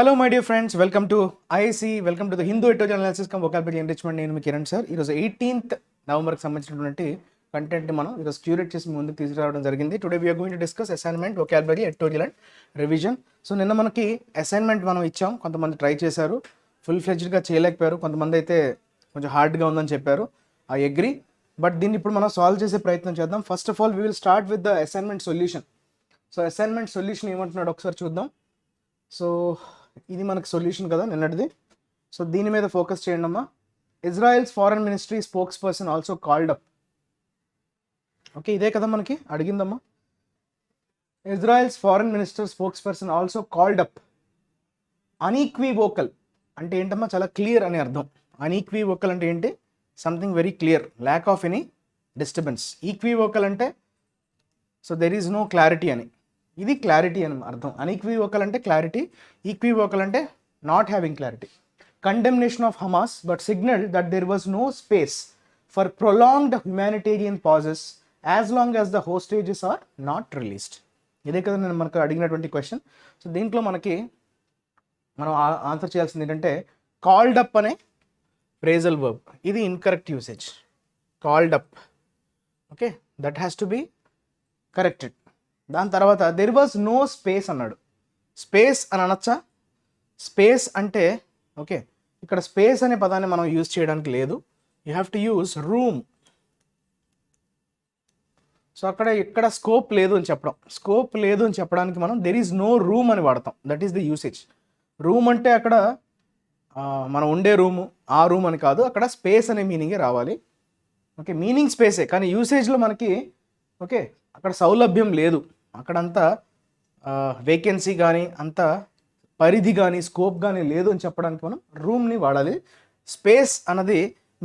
Hello my dear friends, welcome to IACE, welcome to the Hindu Editorial Analysis cum Vocabulary Enrichment. నేను మీ Kiran sir. ఈరోజు 18th నవంబర్కి సంబంధించినటువంటి content మనం ఈరోజు curate చేసి ముందుకు తీసుకురావడం జరిగింది. Today we're going to discuss assignment, vocabulary, editorial and revision. So నిన్న మనకి అసైన్మెంట్ మనం ఇచ్చాం, కొంతమంది ట్రై చేశారు, ఫుల్ ఫ్లెడ్జ్డ్గా చేయలేకపోయారు, కొంతమంది అయితే కొంచెం హార్డ్గా ఉందని చెప్పారు. ఐ అగ్రీ, బట్ దీన్ని ఇప్పుడు మనం సాల్వ్ చేసే ప్రయత్నం చేద్దాం. First of all we will start with the assignment solution. So assignment solution ఏమంటున్నాడు ఒకసారి చూద్దాం. సో ఇది మనకు సొల్యూషన్ కదా నిన్నటిది. సో దీని మీద ఫోకస్ చేయండి అమ్మా. Israel's foreign ministry spokesperson also called up. Okay, ఇదే కదా మనకి అడిగిందమ్మా. Israel's foreign minister spokesperson also called up. Unequivocal అంటే ఏంటమ్మా, చాలా క్లియర్ అని అర్థం. అన్ఈక్వివోకల్ అంటే ఏంటి? Something very clear, lack of any disturbance. Equivocal అంటే so there is no clarity అని, ఇది క్లారిటీ అని అర్థం. అన్ఈక్వివోకల్ అంటే క్లారిటీ, ఈక్వివోకల్ అంటే not having clarity. Condemnation of Hamas but signalled that there was no space for prolonged humanitarian pauses as long as the hostages are not released. ఇదే కదా నేను మనకు అడిగినటువంటి క్వశ్చన్. సో దీంట్లో మనకి మనం ఆన్సర్ చేయాల్సింది ఏంటంటే కాల్డ్ అప్ అనే ఫ్రేజల్ వర్బ్, ఇది incorrect usage. Called up, okay, that has to be corrected. దాని తర్వాత దెర్ వాజ్ నో స్పేస్ అన్నాడు. స్పేస్ అని అనొచ్చా? స్పేస్ అంటే ఓకే, ఇక్కడ స్పేస్ అనే పదాన్ని మనం యూజ్ చేయడానికి లేదు, you have to use room. So అక్కడ ఇక్కడ స్కోప్ లేదు అని చెప్పడం, స్కోప్ లేదు అని చెప్పడానికి మనం దెర్ ఈజ్ నో రూమ్ అని వాడతాం. That is the usage. Room అంటే అక్కడ మనం ఉండే రూము, ఆ రూమ్ అని కాదు, అక్కడ స్పేస్ అనే మీనింగే రావాలి. ఓకే, మీనింగ్ స్పేసే, కానీ యూసేజ్లో మనకి ఓకే అక్కడ సౌలభ్యం లేదు, అక్కడంతా వేకెన్సీ కానీ అంత పరిధి కానీ స్కోప్ కానీ లేదు అని చెప్పడానికి మనం రూమ్ని వాడాలి. స్పేస్ అన్నది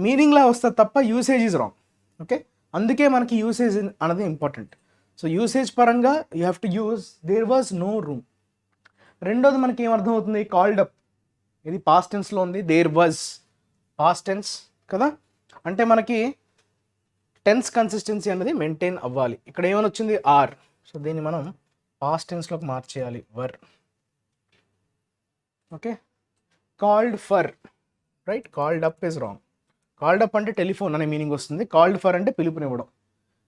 మీనింగ్లా వస్తుంది తప్ప యూసేజ్ ఈజ్ రాంగ్. ఓకే, అందుకే మనకి యూసేజ్ అన్నది ఇంపార్టెంట్. సో యూసేజ్ పరంగా you have to use there was no room. రెండోది మనకి ఏమర్థం అవుతుంది? కాల్డ్ అప్, ఇది పాస్ట్ టెన్స్లో ఉంది, దేర్ వాజ్ పాస్ట్ టెన్స్ కదా, అంటే మనకి టెన్స్ కన్సిస్టెన్సీ అనేది మెయింటైన్ అవ్వాలి. ఇక్కడ ఏమని వచ్చింది? ఆర్. సో దీన్ని మనం పాస్ట్ టెన్స్లోకి మార్చేయాలి, వర్. Okay, called for, right, called up is wrong. Called up అంటే టెలిఫోన్ అనే మీనింగ్ వస్తుంది, కాల్డ్ ఫర్ అంటే పిలుపునివ్వడం.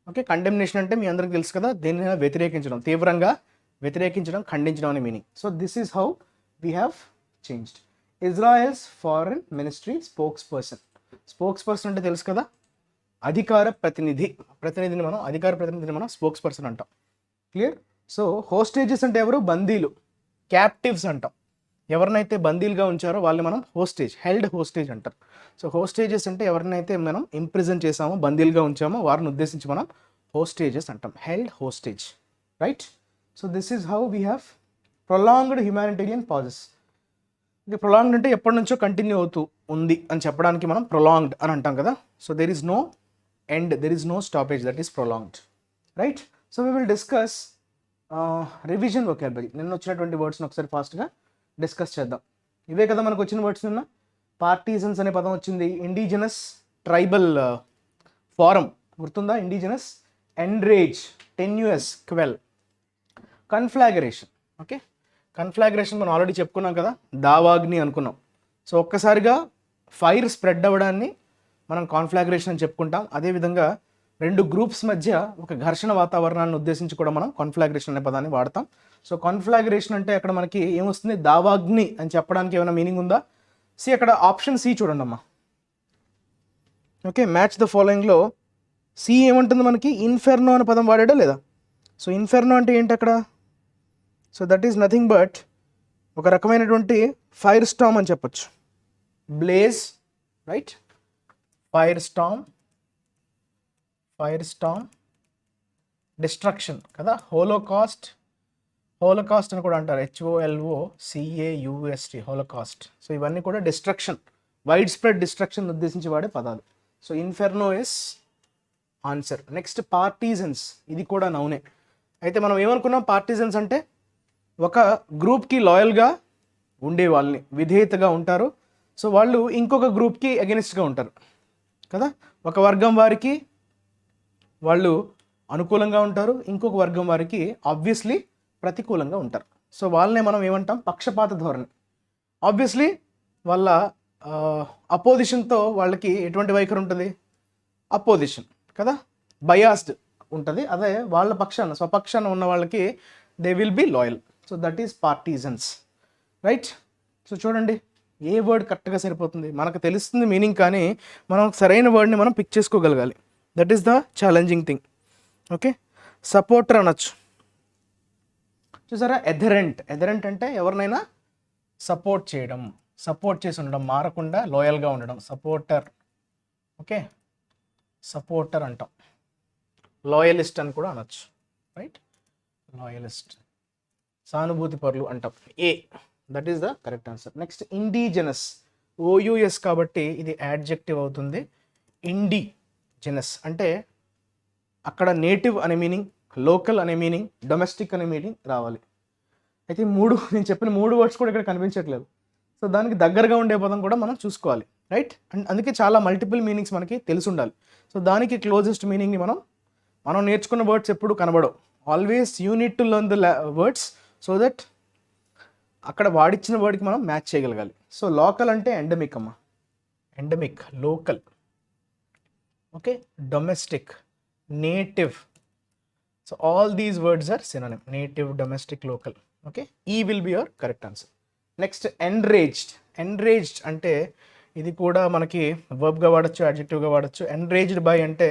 ఓకే, కండెమ్నేషన్ అంటే మీ అందరికి తెలుసు కదా, దేనినైనా వ్యతిరేకించడం, తీవ్రంగా వ్యతిరేకించడం, ఖండించడం అనే meaning. So this is how we have changed. Israel's foreign ministry spokes person. Spokes person అంటే తెలుసు కదా, అధికార ప్రతినిధి. ప్రతినిధిని మనం, అధికార ప్రతినిధిని మనం స్పోక్స్ పర్సన్ అంటాం. క్లియర్? సో హోస్టేజెస్ అంటే ఎవరు? బందీలు, క్యాప్టివ్స్ అంటాం. ఎవరినైతే బందీలుగా ఉంచారో వాళ్ళని మనం హోస్టేజ్, హెల్డ్ హోస్టేజ్ అంటారు. సో హోస్టేజెస్ అంటే ఎవరినైతే మనం ఇంప్రిజన్ చేసామో, బందీలుగా ఉంచామో వారిని ఉద్దేశించి మనం హోస్టేజెస్ అంటాం, held hostage, right. So this is how we have prolonged humanitarian pauses. ఇది ప్రొలాంగ్డ్ అంటే ఎప్పటి నుంచో కంటిన్యూ అవుతూ ఉంది అని చెప్పడానికి మనం ప్రొలాంగ్డ్ అని అంటాం కదా. So there is no end, there is no stoppage, that is prolonged, right. So we will discuss revision vocabulary. నిన్న వచ్చినటువంటి వర్డ్స్ని ఒకసారి ఫాస్ట్గా డిస్కస్ చేద్దాం. ఇవే కదా మనకు వచ్చిన వర్డ్స్ నిన్న. పార్టీజన్స్ అనే పదం వచ్చింది, ఇండిజినస్ ట్రైబల్ ఫారం గుర్తుందా? ఇండిజినస్, ఎండ్రేజ్, టెన్యూయస్, క్వెల్, కన్ఫ్లాగరేషన్. ఓకే, కన్ఫ్లాగరేషన్ మనం ఆల్రెడీ చెప్పుకున్నాం కదా, దావాగ్ని అనుకున్నాం. సో ఒక్కసారిగా ఫైర్ స్ప్రెడ్ అవ్వడాన్ని మనం కాన్ఫ్లాగరేషన్ అని చెప్పుకుంటాం. అదేవిధంగా రెండు గ్రూప్స్ మధ్య ఒక ఘర్షణ వాతావరణాన్ని ఉద్దేశించి కూడా మనం కాన్ఫ్లాగరేషన్ అనే పదాన్ని వాడతాం. సో కాన్ఫ్లాగరేషన్ అంటే అక్కడ మనకి ఏమొస్తుంది? దావాగ్ని అని చెప్పడానికి ఏమైనా మీనింగ్ ఉందా? సి, అక్కడ ఆప్షన్ సి చూడండి అమ్మా. ఓకే, మ్యాచ్ ద ఫాలోయింగ్లో సి ఏమంటుంది మనకి? ఇన్ఫెర్నో అనే పదం వాడాడా లేదా? సో ఇన్ఫెర్నో అంటే ఏంటి అక్కడ? So that is nothing but ఒక రకమైనటువంటి ఫైర్ స్టామ్ అని చెప్పొచ్చు. Blaze, right, fire storm, fire storm, destruction కదా, హోలోకాస్ట్, హోలోకాస్ట్ అని కూడా అంటారు, HOLOCAUST, హోలోకాస్ట్. సో ఇవన్నీ కూడా డిస్ట్రక్షన్, వైడ్ స్ప్రెడ్ డిస్ట్రక్షన్ ఉద్దేశించి వాడే పదాలు. So inferno is answer. Next partisans, ఇది కూడా నౌనే. అయితే మనం ఏమనుకున్నాం? పార్టీజన్స్ అంటే ఒక గ్రూప్కి లాయల్గా ఉండే వాళ్ళని, విధేయతగా ఉంటారు. సో వాళ్ళు ఇంకొక గ్రూప్కి అగెనిస్ట్గా ఉంటారు కదా. ఒక వర్గం వారికి వాళ్ళు అనుకూలంగా ఉంటారు, ఇంకొక వర్గం వారికి ఆబ్వియస్లీ ప్రతికూలంగా ఉంటారు. సో వాళ్ళనే మనం ఏమంటాం? పక్షపాత ధోరణి. ఆబ్వియస్లీ వాళ్ళ అపోజిషన్తో వాళ్ళకి ఎటువంటి వైఖరి ఉంటుంది, అపోజిషన్ కదా, బయాస్డ్ ఉంటుంది. అదే వాళ్ళ పక్షాన స్వపక్షాన ఉన్న వాళ్ళకి they will be loyal. So that is partisans, right. So చూడండి ఏ వర్డ్ కరెక్ట్గా సరిపోతుంది, మనకు తెలుస్తుంది మీనింగ్, కానీ మనం సరైన వర్డ్ని మనం పిక్ చేసుకోగలగాలి. That is the challenging thing. Okay, supporter అనొచ్చు. చూసారా, ఎథరెంట్. ఎథరెంట్ అంటే ఎవరినైనా సపోర్ట్ చేయడం, సపోర్ట్ చేసి ఉండడం, మారకుండా లాయల్గా ఉండడం, సపోర్టర్. ఓకే, సపోర్టర్ అంటాం. లాయలిస్ట్ అని కూడా అనొచ్చు, రైట్. లాయలిస్ట్, సానుభూతి పరులు అంటాం. A, that is the correct answer. Next indigenous, OUS కాబట్టి ఇది యాడ్జెక్టివ్ అవుతుంది. ఇండిజినస్ అంటే అక్కడ నేటివ్ అనే మీనింగ్, లోకల్ అనే మీనింగ్, డొమెస్టిక్ అనే మీనింగ్ రావాలి. అయితే నేను చెప్పిన 3 వర్డ్స్ కూడా ఇక్కడ కనిపించట్లేదు. సో దానికి దగ్గరగా ఉండే పదం కూడా మనం చూసుకోవాలి, రైట్. అండ్ అందుకే చాలా మల్టిపుల్ మీనింగ్స్ మనకి తెలిసి ఉండాలి. సో దానికి క్లోజెస్ట్ మీనింగ్ని మనం నేర్చుకున్న వర్డ్స్ ఎప్పుడు కనబడవు. Always you need to learn the words so that అక్కడ వాడిచ్చిన వర్డ్కి మనం మ్యాచ్ చేయగలగాలి. సో లోకల్ అంటే ఎండమిక్ అమ్మ, endemic, local. Okay, domestic, native. So all these words are synonym, native, domestic, local. Okay, E will be your correct answer. Next enraged. Enraged అంటే ఇది కూడా మనకి వర్బ్గా వాడచ్చు, అడ్జెక్టివ్గా వాడచ్చు. ఎన్రేజ్డ్ బై అంటే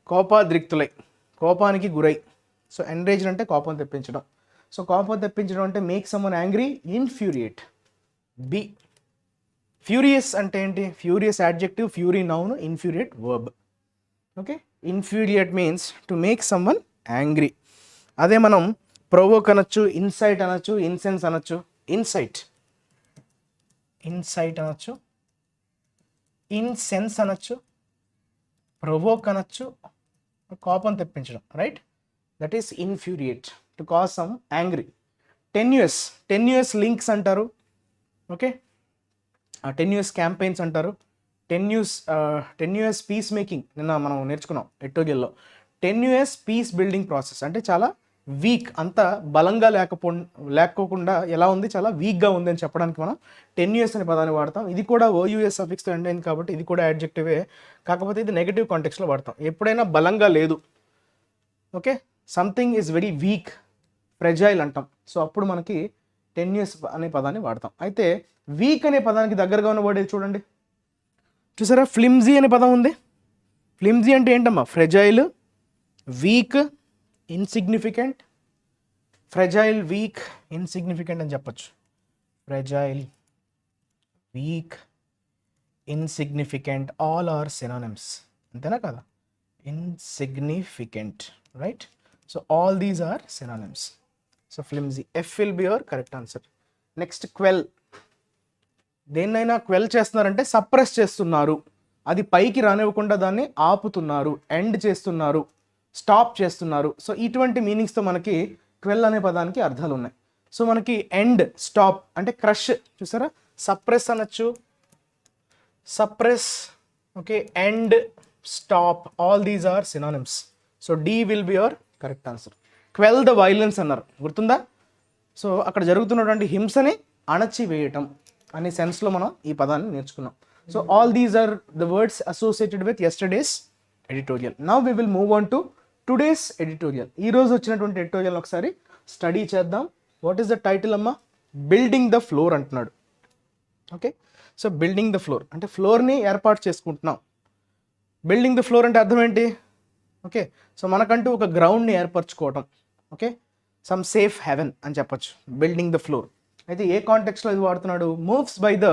కోపాద్రిక్తులై, కోపానికి గురై. సో ఎన్రేజ్డ్ అంటే కోపం తెప్పించడం. సో కోపం తెప్పించడం అంటే make someone angry, infuriate. B. Furious అంటే ఏంటి, furious adjective, fury noun, infuriate verb. Okay, infuriate means to make someone angry. అదే మనం ప్రొవోక్ అనొచ్చు, ఇన్సైట్ అనొచ్చు, ఇన్సెన్స్ అనొచ్చు. ఇన్సైట్, ఇన్సైట్ అనొచ్చు, ఇన్సెన్స్ అనొచ్చు, ప్రొవోక్ అనొచ్చు, కోపం తెప్పించడం, right. That is infuriate, to cause some angry. Tenuous, tenuous links అంటారు. ఓకే, టెన్యూయస్ క్యాంపెయిన్స్ అంటారు. టెన్యూయస్ పీస్ మేకింగ్ నిన్న మనం నేర్చుకున్నాం ఎడిటోరియల్లో. టెన్యూయస్ పీస్ బిల్డింగ్ ప్రాసెస్ అంటే చాలా వీక్, అంత బలంగా లేకోకుండా ఎలా ఉంది, చాలా వీక్గా ఉంది అని చెప్పడానికి మనం టెన్యూయస్ అనే పదాన్ని వాడతాం. ఇది కూడా ఓయూఎస్ సఫిక్స్తో ఎండ్ అయింది కాబట్టి ఇది కూడా యాడ్జెక్టివే, కాకపోతే ఇది నెగటివ్ కాంటెక్స్లో వాడతాం. ఎప్పుడైనా బలంగా లేదు, okay, something is very weak, fragile అంటాం. సో అప్పుడు మనకి టెన్యూయస్ అనే పదాన్ని వాడతాం. అయితే వీక్ అనే పదానికి దగ్గరగా ఉన్న వర్డ్ చూడండి. చూసారా, ఫ్లిమ్జీ అనే పదం ఉంది. ఫ్లిమ్జీ అంటే ఏంటమ్మా, fragile, weak, insignificant. Fragile, weak, insignificant అని చెప్పచ్చు. Fragile, weak, insignificant, all are synonyms. అంతేనా కదా, insignificant, right. So all these are synonyms. So flimsy, F will be your correct answer. Next quell. దేన్నైనా క్వెల్ చేస్తున్నారంటే suppress చేస్తున్నారు, అది పైకి రానివ్వకుండా దాన్ని ఆపుతున్నారు, ఎండ్ చేస్తున్నారు, స్టాప్ చేస్తున్నారు. సో ఇటువంటి మీనింగ్స్తో మనకి క్వెల్ అనే పదానికి అర్థాలు ఉన్నాయి. సో మనకి ఎండ్, స్టాప్ అంటే క్రష్. చూసారా, సప్రెస్ అనొచ్చు, suppress, okay, end, stop, all these are synonyms. So D will be your correct answer. Quell the violence అన్నారు, గుర్తుందా. సో అక్కడ జరుగుతున్నటువంటి హింసని అణచివేయటం అనే సెన్స్లో మనం ఈ పదాన్ని నేర్చుకున్నాం. So all these are the words associated with yesterday's editorial. Now we will move on to today's editorial. ఈరోజు వచ్చినటువంటి ఎడిటోరియల్ ఒకసారి స్టడీ చేద్దాం. వాట్ ఈస్ ద టైటిల్ అమ్మా, బిల్డింగ్ ద ఫ్లోర్ అంటున్నాడు. Okay, so building the floor అంటే ఫ్లోర్ని ఏర్పాటు చేసుకుంటున్నాం. బిల్డింగ్ ద ఫ్లోర్ అంటే అర్థం ఏంటి, ఓకే, సో మనకంటూ ఒక గ్రౌండ్ని ఏర్పరచుకోవటం. ఓకే, సమ్ సేఫ్ హెవెన్ అని చెప్పచ్చు, బిల్డింగ్ ద ఫ్లోర్. అయితే ఏ కాంటెక్స్లో ఇది వాడుతున్నాడు, moves by the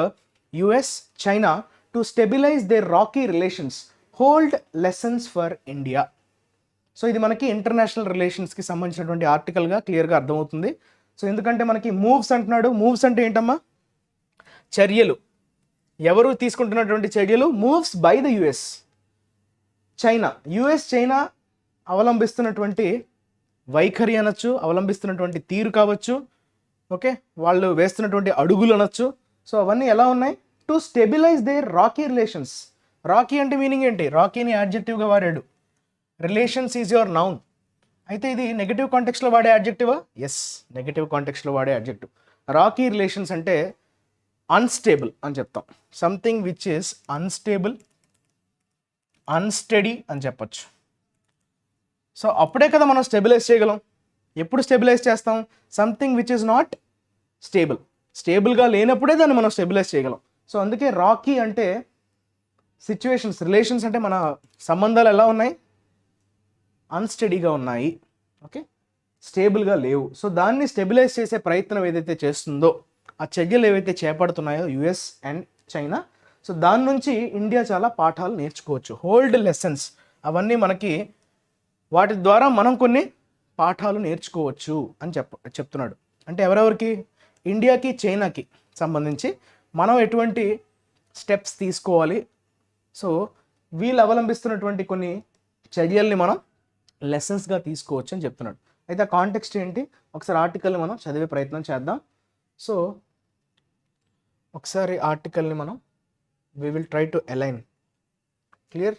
US, China to stabilise their rocky relations, hold lessons for India. So ఇది మనకి ఇంటర్నేషనల్ రిలేషన్స్కి సంబంధించినటువంటి ఆర్టికల్గా క్లియర్గా అర్థమవుతుంది. సో ఎందుకంటే మనకి మూవ్స్ అంటున్నాడు. మూవ్స్ అంటే ఏంటమ్మా, చర్యలు. ఎవరు తీసుకుంటున్నటువంటి చర్యలు, moves by the US, China. US, China అవలంబిస్తున్నటువంటి వైఖరి అనొచ్చు, అవలంబిస్తున్నటువంటి తీరు కావచ్చు, ఓకే, వాళ్ళు వేస్తున్నటువంటి అడుగులు అనొచ్చు. సో అవన్నీ ఎలా ఉన్నాయి, to stabilise their rocky relations. Rocky అంటే మీనింగ్ ఏంటి, రాకీని యాడ్జెక్టివ్గా వాడాడు. Relations is your noun. అయితే ఇది నెగటివ్ కాంటెక్స్లో వాడే యాడ్జెక్టివా, ఎస్, నెగటివ్ కాంటెక్స్లో వాడే యాడ్జెక్టివ్. రాకీ రిలేషన్స్ అంటే అన్స్టేబుల్ అని చెప్తాం. Something which is unstable, unsteady అని చెప్పచ్చు. సో అప్పుడే కదా మనం స్టెబిలైజ్ చేయగలం. ఎప్పుడు స్టెబిలైజ్ చేస్తాం? Something which is not stable. స్టేబుల్గా లేనప్పుడే దాన్ని మనం స్టెబిలైజ్ చేయగలం. సో అందుకే రాకీ అంటే సిచ్యువేషన్స్, రిలేషన్స్ అంటే మన సంబంధాలు ఎలా ఉన్నాయి? అన్స్టడీగా ఉన్నాయి. ఓకే, స్టేబుల్గా లేవు. సో దాన్ని స్టెబిలైజ్ చేసే ప్రయత్నం ఏదైతే చేస్తుందో, ఆ చర్యలు ఏవైతే చేపడుతున్నాయో యుఎస్ అండ్ చైనా, సో దాని నుంచి ఇండియా చాలా పాఠాలు నేర్చుకోవచ్చు. హోల్డ్ లెసన్స్ అవన్నీ మనకి, వాటి ద్వారా మనం కొన్ని పాఠాలు నేర్చుకోవచ్చు అని చెప్తున్నాడు. అంటే ఎవరెవరికి? ఇండియాకి చైనాకి సంబంధించి మనం ఎటువంటి స్టెప్స్ తీసుకోవాలి, సో వీళ్ళు అవలంబిస్తున్నటువంటి కొన్ని చర్యల్ని మనం లెసన్స్గా తీసుకోవచ్చు అని చెప్తున్నాడు. అయితే ఆ కాంటెక్స్ట్ ఏంటి? ఒకసారి ఆర్టికల్ని మనం చదివే ప్రయత్నం చేద్దాం. సో ఒకసారి ఆర్టికల్ని మనం we will try to align. Clear?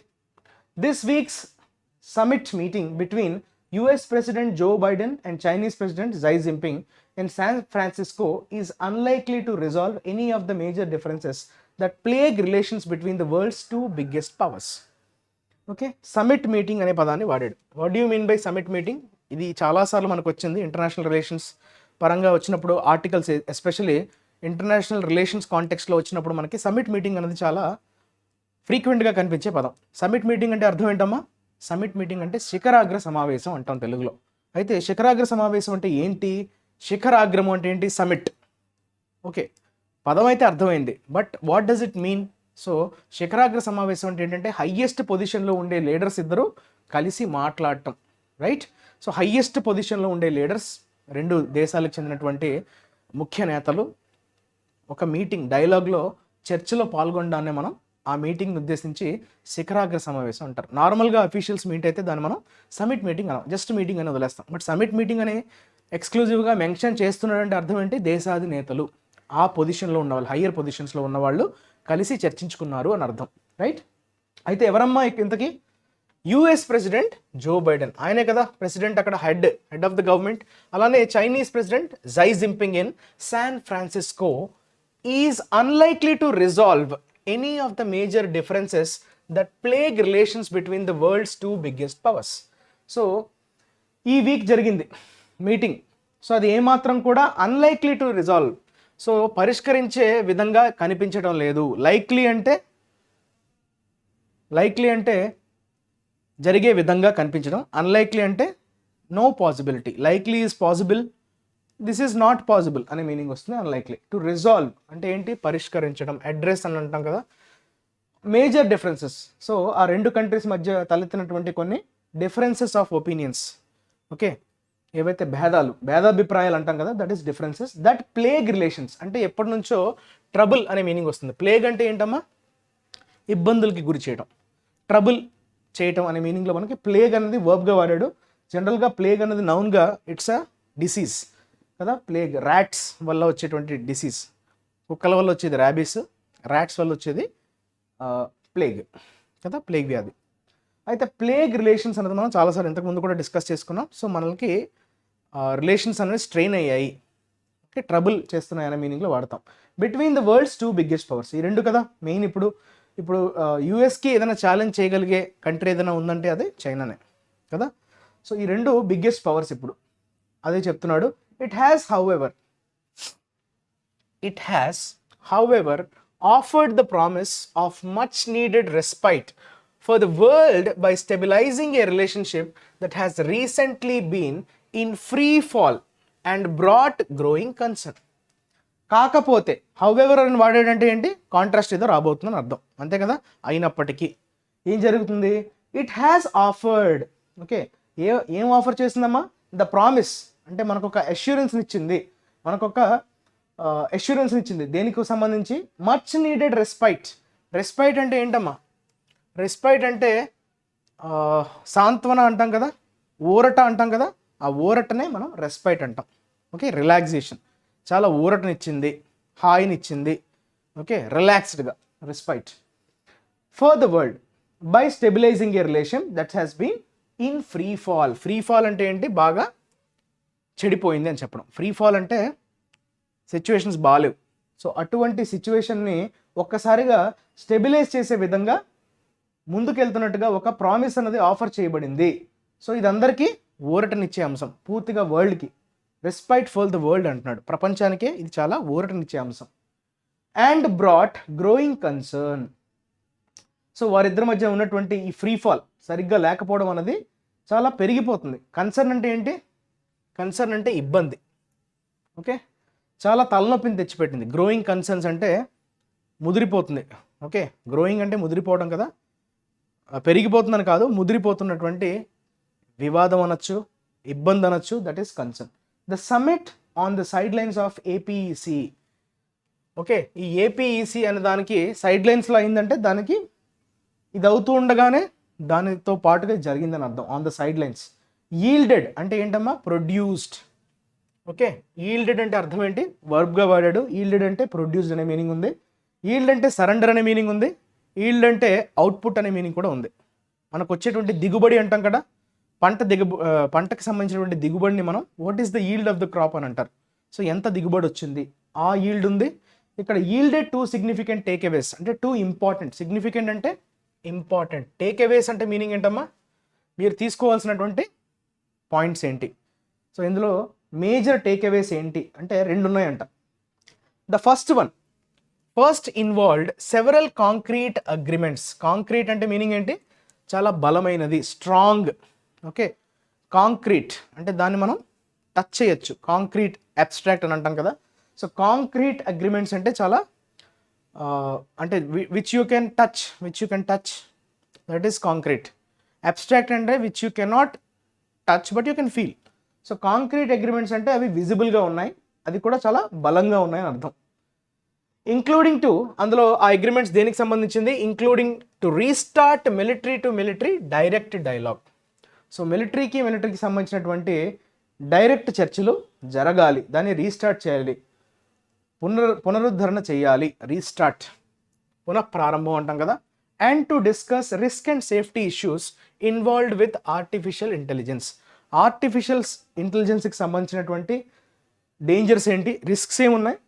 This week's summit meeting between US President Joe Biden and Chinese President Xi Jinping in San Francisco is unlikely to resolve any of the major differences that plague relations between the world's two biggest powers. Okay, summit meeting అనే పదాన్ని వాడాడు. What do you mean by summit meeting? ఇది చాలాసార్లు మనకు వచ్చింది international relations పరంగా వచ్చినప్పుడు, articles especially international relations కాంటెక్స్ట్లో వచ్చినప్పుడు మనకి సమిట్ మీటింగ్ అనేది చాలా ఫ్రీక్వెంట్గా కనిపించే పదం. సమిట్ మీటింగ్ అంటే అర్థం ఏంటమ్మా? సమిట్ మీటింగ్ అంటే శిఖరాగ్ర సమావేశం అంటాం తెలుగులో. అయితే శిఖరాగ్ర సమావేశం అంటే ఏంటి? శిఖరాగ్రము అంటే ఏంటి? సమిట్. ఓకే, పదం అయితే అర్థమైంది, but what does it mean? So శిఖరాగ్ర సమావేశం అంటే ఏంటంటే హయ్యెస్ట్ పొజిషన్లో ఉండే లీడర్స్ ఇద్దరు కలిసి మాట్లాడటం, రైట్? సో హయ్యెస్ట్ పొజిషన్లో ఉండే లీడర్స్, రెండు దేశాలకు చెందినటువంటి ముఖ్య నేతలు ఒక మీటింగ్, డైలాగ్లో, చర్చలో పాల్గొనడాన్ని మనం ఆ మీటింగ్ని ఉద్దేశించి శిఖరాగ్ర సమావేశం అంటారు. నార్మల్గా అఫీషియల్స్ మీట్ అయితే దాన్ని మనం సమిట్ మీటింగ్ అనం, జస్ట్ మీటింగ్ అని వదిలేస్తాం. బట్ సమిట్ మీటింగ్ అని ఎక్స్క్లూజివ్గా మెన్షన్ చేస్తున్నాడంటే అర్థం ఏంటి? దేశాధినేతలు, ఆ పొజిషన్లో ఉన్నవాళ్ళు, హయ్యర్ పొజిషన్స్లో ఉన్నవాళ్ళు కలిసి చర్చించుకున్నారు అని అర్థం, రైట్? అయితే ఎవరమ్మా ఇంతకీ? యుఎస్ ప్రెసిడెంట్ జో బైడెన్, ఆయనే కదా ప్రెసిడెంట్, అక్కడ హెడ్ ఆఫ్ ద గవర్నమెంట్. అలానే చైనీస్ ప్రెసిడెంట్ జై Jinping in San Francisco is unlikely to resolve any of the major differences that plague relations between the world's two biggest powers. So ఈ week జరిగింది meeting. So అది ఏమాత్రం కూడా unlikely to resolve, so పరిష్కరించే విధంగా కనిపించడం లేదు. లైక్లీ అంటే జరిగే విధంగా కనిపించడం, అన్లైక్లీ అంటే no possibility. Likely is possible, this is not possible అనే మీనింగ్ వస్తుంది. అన్లైక్లీ. టు రిజాల్వ్ అంటే ఏంటి? పరిష్కరించడం, అడ్రస్ అని అంటాం కదా. మేజర్ డిఫరెన్సెస్, సో ఆ రెండు కంట్రీస్ మధ్య తలెత్తినటువంటి కొన్ని డిఫరెన్సెస్ ఆఫ్ ఒపీనియన్స్, ఓకే, ఏవైతే భేదాభిప్రాయాలు అంటాం కదా, that is differences that plague relations. అంటే ఎప్పటి నుంచో ట్రబుల్ అనే మీనింగ్ వస్తుంది. ప్లేగ్ అంటే ఏంటమ్మా? ఇబ్బందులకి గురి చేయడం, ట్రబుల్ చేయటం అనే మీనింగ్లో మనకి ప్లేగ్ అనేది వర్బ్గా వాడాడు. జనరల్గా ప్లేగ్ అనేది నౌన్గా ఇట్స్ అ డిసీజ్ కదా. ప్లేగ్ ర్యాట్స్ వల్ల వచ్చేటువంటి డిసీజ్, కుక్కల వల్ల వచ్చేది ర్యాబీస్, ర్యాట్స్ వల్ల వచ్చేది ప్లేగ్ కదా, ప్లేగ్ వ్యాధి. అయితే ప్లేగ్ రిలేషన్స్ అనేది మనం చాలాసార్లు ఇంతకుముందు కూడా డిస్కస్ చేసుకున్నాం. సో మనకి రిలేషన్స్ అనేవి స్ట్రెయిన్ అయ్యాయి, ఓకే, ట్రబుల్ చేస్తున్నాయి అనే మీనింగ్లో వాడతాం. Between the world's two biggest powers, ఈ రెండు కదా మెయిన్. ఇప్పుడు యూఎస్కి ఏదైనా ఛాలెంజ్ చేయగలిగే కంట్రీ ఏదైనా ఉందంటే అదే చైనానే కదా. సో ఈ రెండు బిగ్గెస్ట్ పవర్స్ ఇప్పుడు అదే చెప్తున్నాడు. It has however offered the promise of much needed respite for the world by stabilizing a relationship that has recently been in free fall and brought growing concern. కాకపోతే however అని వాడాడంటే ఏంటి? Contrast ఏదో రాబోతుందని అర్థం, అంతే కదా. అయినప్పటికీ ఏం జరుగుతుంది? ఇట్ హ్యాస్ ఆఫర్డ్, ఓకే, ఏం ఆఫర్ చేసిందమ్మా? ద ప్రామిస్ అంటే మనకొక అష్యూరెన్స్ని ఇచ్చింది, దేనికి సంబంధించి? Much needed respite. రెస్పైట్ అంటే ఏంటమ్మా? రెస్పైట్ అంటే సాంత్వన అంటాం కదా, ఊరట అంటాం కదా, ఆ ఊరటనే మనం రెస్పైట్ అంటాం. ఓకే, రిలాక్సేషన్, చాలా ఊరటనిచ్చింది, హాయినిచ్చింది, ఓకే, రిలాక్స్డ్గా, respite. For the world by stabilising a relation that has been in free fall. Free fall అంటే ఏంటి? బాగా చెడిపోయింది అని చెప్పడం. ఫ్రీ ఫాల్ అంటే సిచ్యువేషన్స్ బాగాలేవు, సో అటువంటి సిచ్యువేషన్ని ఒక్కసారిగా స్టెబిలైజ్ చేసే విధంగా ముందుకెళ్తున్నట్టుగా ఒక ప్రామిస్ అనేది ఆఫర్ చేయబడింది. సో ఇది అందరికీ ఊరటనిచ్చే అంశం, పూర్తిగా వరల్డ్కి, రెస్పైట్ ఫర్ ద వరల్డ్ అంటున్నాడు, ప్రపంచానికే ఇది చాలా ఊరటనిచ్చే అంశం. And brought growing concern. So వారిద్దరి మధ్య ఉన్నటువంటి ఈ ఫ్రీ ఫాల్ సరిగ్గా లేకపోవడం అనేది చాలా పెరిగిపోతుంది. కన్సర్న్ అంటే ఏంటి? కన్సర్న్ అంటే ఇబ్బంది. ఓకే, చాలా తలనొప్పిని తెచ్చిపెట్టింది. గ్రోయింగ్ కన్సర్న్స్ అంటే ముదిరిపోతుంది. ఓకే, గ్రోయింగ్ అంటే ముదిరిపోవడం కదా, పెరిగిపోతుందని కాదు, ముదిరిపోతున్నటువంటి వివాదం అనొచ్చు, ఇబ్బంది అనొచ్చు, that is concern. The summit on the sidelines of APEC. Okay, ఈ ఏపీఈసి అనే దానికి సైడ్ లైన్స్లో అయిందంటే దానికి ఇది అవుతూ ఉండగానే దానితో పాటుగా జరిగిందని అర్థం. On the side lines. Yielded అంటే ఏంటమ్మా? ప్రొడ్యూస్డ్. ఓకే, ఈల్డెడ్ అంటే అర్థం ఏంటి? వర్బ్గా వాడాడు. ఈల్డెడ్ అంటే ప్రొడ్యూస్డ్ అనే మీనింగ్ ఉంది. ఈల్డ్ అంటే సరెండర్ అనే మీనింగ్ ఉంది. ఈల్డ్ అంటే అవుట్పుట్ అనే మీనింగ్ కూడా ఉంది. మనకు వచ్చేటువంటి దిగుబడి అంటాం కదా, పంటకు సంబంధించినటువంటి దిగుబడిని మనం what is the yield of the crop అని అంటారు. సో ఎంత దిగుబడి వచ్చింది, ఆ ఈల్డ్ ఉంది. ఇక్కడ ఈల్డెడ్ 2 సిగ్నిఫికెంట్ టేక్ అవేస్ అంటే 2 ఇంపార్టెంట్. సిగ్నిఫికెంట్ అంటే ఇంపార్టెంట్, టేక్ అవేస్ అంటే మీనింగ్ ఏంటమ్మా? మీరు తీసుకోవాల్సినటువంటి పాయింట్స్ ఏంటి. సో ఇందులో మేజర్ టేక్ అవేస్ ఏంటి అంటే 2 ఉన్నాయంట. The first involved several concrete agreements. Concrete అంటే మీనింగ్ ఏంటి? చాలా బలమైనది, స్ట్రాంగ్. ఓకే, కాంక్రీట్ అంటే దాన్ని మనం టచ్ చేయొచ్చు. కాంక్రీట్ అబ్స్ట్రాక్ట్ అని అంటాం కదా. సో కాంక్రీట్ అగ్రిమెంట్స్ అంటే చాలా అంటే which you can touch, that is concrete. Abstract అంటే which you cannot touch but you can feel. So concrete agreements అంటే అవి విజిబుల్గా ఉన్నాయి, అది కూడా చాలా బలంగా ఉన్నాయని అర్థం. ఇంక్లూడింగ్ టు, అందులో ఆ అగ్రిమెంట్స్ దేనికి సంబంధించింది? Including to restart military to military direct dialogue. So మిలిటరీకి సంబంధించినటువంటి డైరెక్ట్ చర్చలు జరగాలి, దాన్ని రీస్టార్ట్ చేయాలి, పునరుద్ధరణ చేయాలి. రీస్టార్ట్, పునఃప్రారంభం అంటాం కదా. And to discuss risk and safety issues involved with artificial intelligence. Artificial ఇంటెలిజెన్స్కి సంబంధించినటువంటి డేంజర్స్ ఏంటి, రిస్క్స్ ఏమున్నాయి,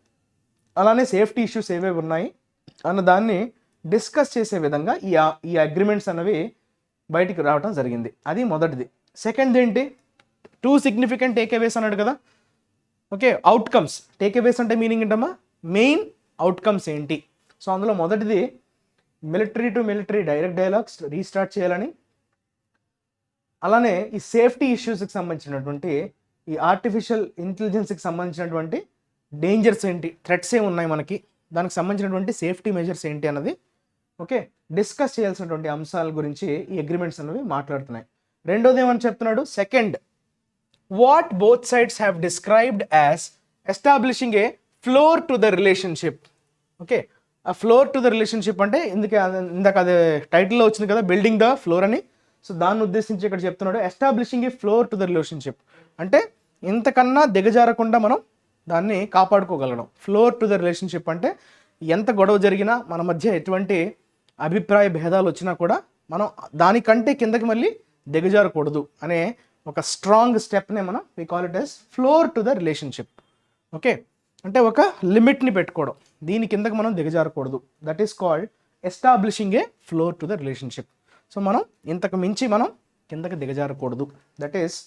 అలానే సేఫ్టీ ఇష్యూస్ ఏవేవి ఉన్నాయి అన్న దాన్ని డిస్కస్ చేసే విధంగా ఈ అగ్రిమెంట్స్ అనేవి బయటికి రావడం జరిగింది. అది మొదటిది. సెకండ్ ఏంటి? 2 సిగ్నిఫికెంట్ టేక్ అవేస్ అన్నాడు కదా. Okay, outcomes. టేక్ అవేస్ అంటే మీనింగ్ ఏంటమ్మా? మెయిన్ అవుట్కమ్స్ ఏంటి. సో అందులో మొదటిది military to military direct dialogues restart చేయాలని, అలానే ఈ సేఫ్టీ ఇష్యూస్కి సంబంధించినటువంటి, ఈ ఆర్టిఫిషియల్ ఇంటెలిజెన్స్కి సంబంధించినటువంటి డేంజర్స్ ఏంటి, థ్రెట్స్ ఏమి ఉన్నాయి మనకి, దానికి సంబంధించినటువంటి సేఫ్టీ మెజర్స్ ఏంటి అన్నది ఓకే డిస్కస్ చేయాల్సినటువంటి అంశాల గురించి ఈ అగ్రిమెంట్స్ అనేవి మాట్లాడుతున్నాయి. రెండోది ఏమని చెప్తున్నాడు? Second, what both sides have described as establishing a floor to the relationship. Okay, ఆ ఫ్లోర్ టు ద రిలేషన్షిప్ అంటే ఇందాక అదే టైటిల్లో వచ్చింది కదా, బిల్డింగ్ ద ఫ్లోర్ అని. సో దాన్ని ఉద్దేశించి ఇక్కడ చెప్తున్నాడు establishing a floor to the relationship అంటే ఇంతకన్నా దిగజారకుండా మనం దాన్ని కాపాడుకోగలడం. ఫ్లోర్ టు ద రిలేషన్షిప్ అంటే ఎంత గొడవ జరిగినా, మన మధ్య ఎటువంటి అభిప్రాయ భేదాలు వచ్చినా కూడా మనం దానికంటే కిందకి మళ్ళీ దిగజారకూడదు అనే ఒక స్ట్రాంగ్ స్టెప్నే మనం we call it as floor to the relationship. Okay, అంటే ఒక లిమిట్ని పెట్టుకోవడం, దీని కిందకి మనం దిగజారకూడదు. That is called establishing a floor to the relationship. So మనం ఇంతకు మించి మనం కిందకి దిగజారకూడదు. That is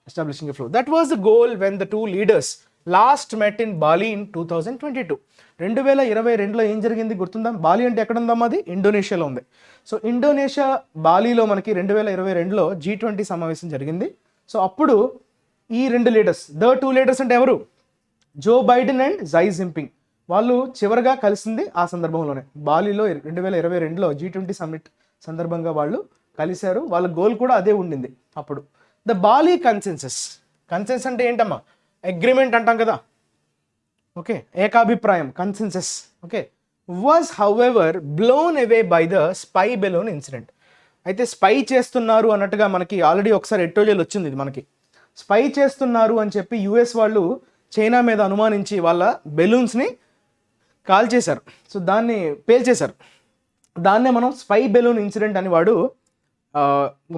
establishing a floor. That was the goal when the 2 leaders last met in Bali in 2022. 2022లో ఏం జరిగింది గుర్తుందా? బాలి అంటే ఎక్కడ ఉందమ్మా? అది ఇండోనేషియాలో ఉంది. సో ఇండోనేషియా బాలీలో మనకి 2022లో G20 సమావేశం జరిగింది. సో అప్పుడు ఈ 2 లీడర్స్, ద 2 లీడర్స్ అంటే ఎవరు? జో బైడెన్ అండ్ జై జిన్పింగ్. వాళ్ళు చివరిగా కలిసింది ఆ సందర్భంలోనే, బాలీలో 2022లో G20 సమ్మిట్ సందర్భంగా వాళ్ళు కలిశారు. వాళ్ళ గోల్ కూడా అదే ఉండింది అప్పుడు. ద బాలి కన్సెన్సస్ అంటే ఏంటమ్మా? అగ్రిమెంట్ అంటాం కదా. ఓకే, ఏకాభిప్రాయం, consensus. Okay, was however blown away by the spy balloon incident. అయితే స్పై చేస్తున్నారు అన్నట్టుగా మనకి ఆల్రెడీ ఒకసారి ఎడిటోరియల్ వచ్చింది. ఇది మనకి స్పై చేస్తున్నారు అని చెప్పి యుఎస్ వాళ్ళు చైనా మీద అనుమానించి వాళ్ళ బెలూన్స్ని కాల్ చేశారు. సో దాన్ని పేల్చేశారు. దాన్నే మనం స్పై బెలూన్ ఇన్సిడెంట్ అని వాడు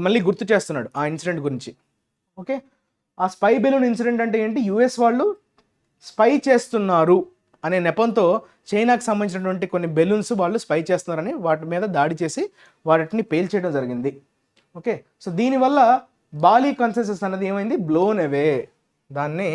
మళ్ళీ గుర్తు చేస్తున్నాడు ఆ ఇన్సిడెంట్ గురించి. ఓకే, ఆ స్పై బెలూన్ ఇన్సిడెంట్ అంటే ఏంటి? యుఎస్ వాళ్ళు స్పై చేస్తున్నారు అనే నెపంతో చైనాకు సంబంధించినటువంటి కొన్ని బెలూన్స్ వాళ్ళు స్పై చేస్తున్నారని వాటి మీద దాడి చేసి వాటిని పేల్చేయడం జరిగింది. ఓకే, సో దీనివల్ల బాలి కన్సెన్సస్ అనేది ఏమైంది, బ్లోన్ అవే. దాన్ని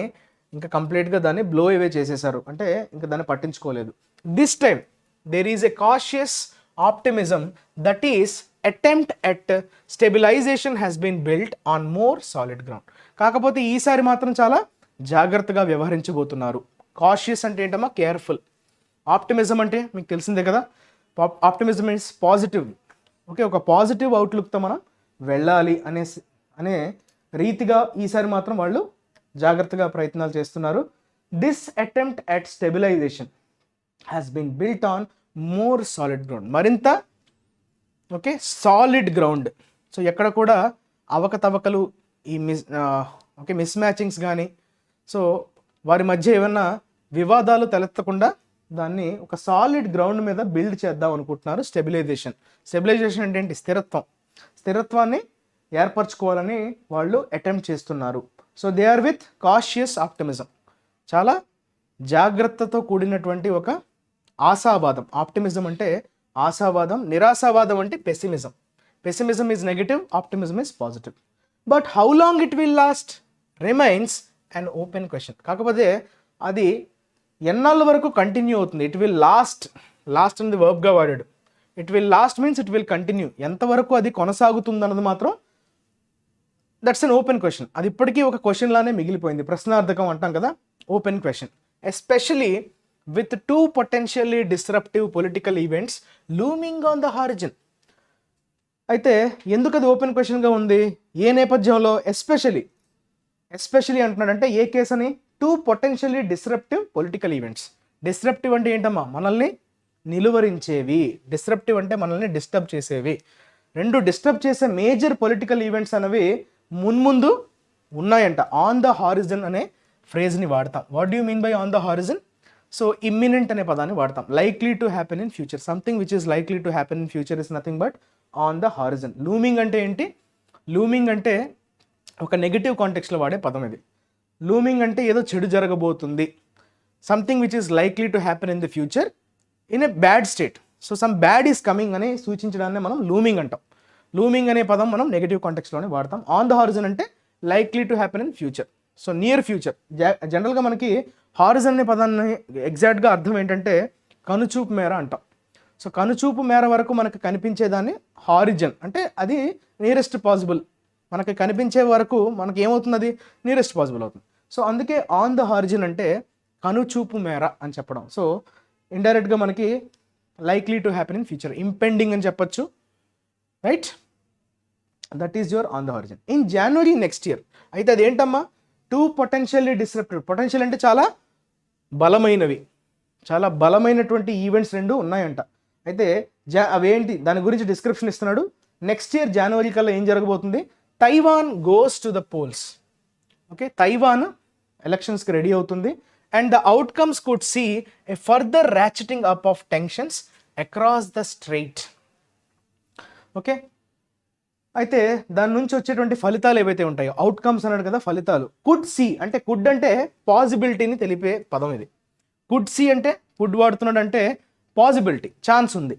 ఇంకా కంప్లీట్గా దాన్ని బ్లో అవే చేసేసారు, అంటే ఇంకా దాన్ని పట్టించుకోలేదు. This time there is a cautious optimism that is attempt at stabilisation has been built on more solid ground. కాకపోతే ఈసారి మాత్రం చాలా జాగ్రత్తగా వ్యవహరించబోతున్నారు. కాషియస్ అంటే ఏంటమ్మా, కేర్ఫుల్. ఆప్టిమిజం అంటే మీకు తెలిసిందే కదా, ఆప్టిమిజం మీన్స్ పాజిటివ్. ఓకే, ఒక పాజిటివ్ అవుట్లుక్తో మనం వెళ్ళాలి అనే రీతిగా ఈసారి మాత్రం వాళ్ళు జాగ్రత్తగా ప్రయత్నాలు చేస్తున్నారు. This attempt at stabilisation has been built on more solid ground, మరింత ఓకే సాలిడ్ గ్రౌండ్. సో ఎక్కడ కూడా అవకతవకలు, ఈ మిస్ మ్యాచింగ్స్ కానీ, సో వారి మధ్య ఏమన్నా వివాదాలు తలెత్తకుండా దాన్ని ఒక సాలిడ్ గ్రౌండ్ మీద బిల్డ్ చేద్దాం అనుకుంటున్నారు. స్టెబిలైజేషన్ అంటే ఏంటి, స్థిరత్వాన్ని ఏర్పరచుకోవాలని వాళ్ళు అటెంప్ట్ చేస్తున్నారు. So they are with cautious optimism, చాలా జాగ్రత్తతో కూడినటువంటి ఒక ఆశావాదం. ఆప్టిమిజం అంటే ఆశావాదం, నిరాశావాదం అంటే pessimism. Pessimism is negative, optimism is positive. But how long it will last remains and open question. కాకపోతే అది ఎన్నాళ్ళ వరకు కంటిన్యూ అవుతుంది, ఇట్ విల్ లాస్ట్ అనేది వర్బ్గా వాడాడు. It will last means it will continue, ఎంతవరకు అది కొనసాగుతుంది అన్నది మాత్రం దట్స్ అన్ ఓపెన్ క్వశ్చన్. అది ఇప్పటికీ ఒక క్వశ్చన్ లానే మిగిలిపోయింది, ప్రశ్నార్థకం అంటాం కదా, open question. Especially with two potentially disruptive political events looming on the horizon. అయితే ఎందుకు అది ఓపెన్ క్వశ్చన్గా ఉంది, ఏ నేపథ్యంలో, ఎస్పెషలీ అంటున్నాడంటే ఏ కేసు అని, two potentially disruptive political events. Disruptive అంటే ఏంటమ్మా, మనల్ని నిలువరించేవి. డిస్రప్టివ్ అంటే మనల్ని డిస్టర్బ్ చేసేవి. రెండు డిస్టర్బ్ చేసే మేజర్ పొలిటికల్ ఈవెంట్స్ అనేవి మున్ముందు ఉన్నాయంట. ఆన్ ద హారిజన్ అనే ఫ్రేజ్ని వాడతాం. What do you mean by on the horizon? So imminent అనే పదాన్ని వాడతాం. Likely to happen in future, something which is likely to happen in future is nothing but on the horizon. Looming అంటే ఏంటి, looming అంటే ఒక negative కాంటెక్స్లో వాడే పదం ఇది. లూమింగ్ అంటే ఏదో చెడు జరగబోతుంది, something which is likely to happen in the future in a bad state. So some bad is coming అని సూచించడాన్ని మనం లూమింగ్ అంటాం. లూమింగ్ అనే పదం మనం నెగిటివ్ కాంటెక్స్లోనే వాడతాం. ఆన్ ద హారిజన్ అంటే likely to happen in future, so near future. జనరల్గా మనకి హారిజన్ అనే పదాన్ని ఎగ్జాక్ట్గా అర్థం ఏంటంటే కనుచూపు మేర అంటాం. సో కనుచూపు మేర వరకు మనకు కనిపించేదాన్ని హారిజన్ అంటే అది నియరెస్ట్ పాసిబుల్. మనకి కనిపించే వరకు మనకి ఏమవుతుంది, అది నియరెస్ట్ పాసిబుల్ అవుతుంది. సో అందుకే ఆన్ ద హారిజన్ అంటే కనుచూపు మేర అని చెప్పడం. సో ఇండైరెక్ట్గా మనకి likely to happen in future, impending అని చెప్పొచ్చు, right? That is your on the horizon in January next year. అయితే అదేంటమ్మా, టూ పొటెన్షియల్లీ డిస్రప్టివ్. పొటెన్షియల్ అంటే చాలా బలమైనవి, చాలా బలమైనటువంటి ఈవెంట్స్ రెండు ఉన్నాయంట. అయితే అవేంటి, దాని గురించి డిస్క్రిప్షన్ ఇస్తున్నాడు. నెక్స్ట్ ఇయర్ జనవరి కల్లా ఏం జరగబోతుంది, Taiwan goes to the polls. Okay, Taiwan ఎలక్షన్స్కి రెడీ అవుతుంది. And the outcomes could see a further ratcheting up of tensions across the strait. Okay, అయితే దాని నుంచి వచ్చేటువంటి ఫలితాలు ఏవైతే ఉంటాయో, అవుట్కమ్స్ అన్నాడు కదా, ఫలితాలు. కుడ్ సి అంటే, కుడ్ అంటే పాసిబిలిటీని తెలిపే పదం ఇది. కుడ్ సి అంటే, కుడ్ వాడుతున్నాడు అంటే పాసిబిలిటీ, ఛాన్స్ ఉంది.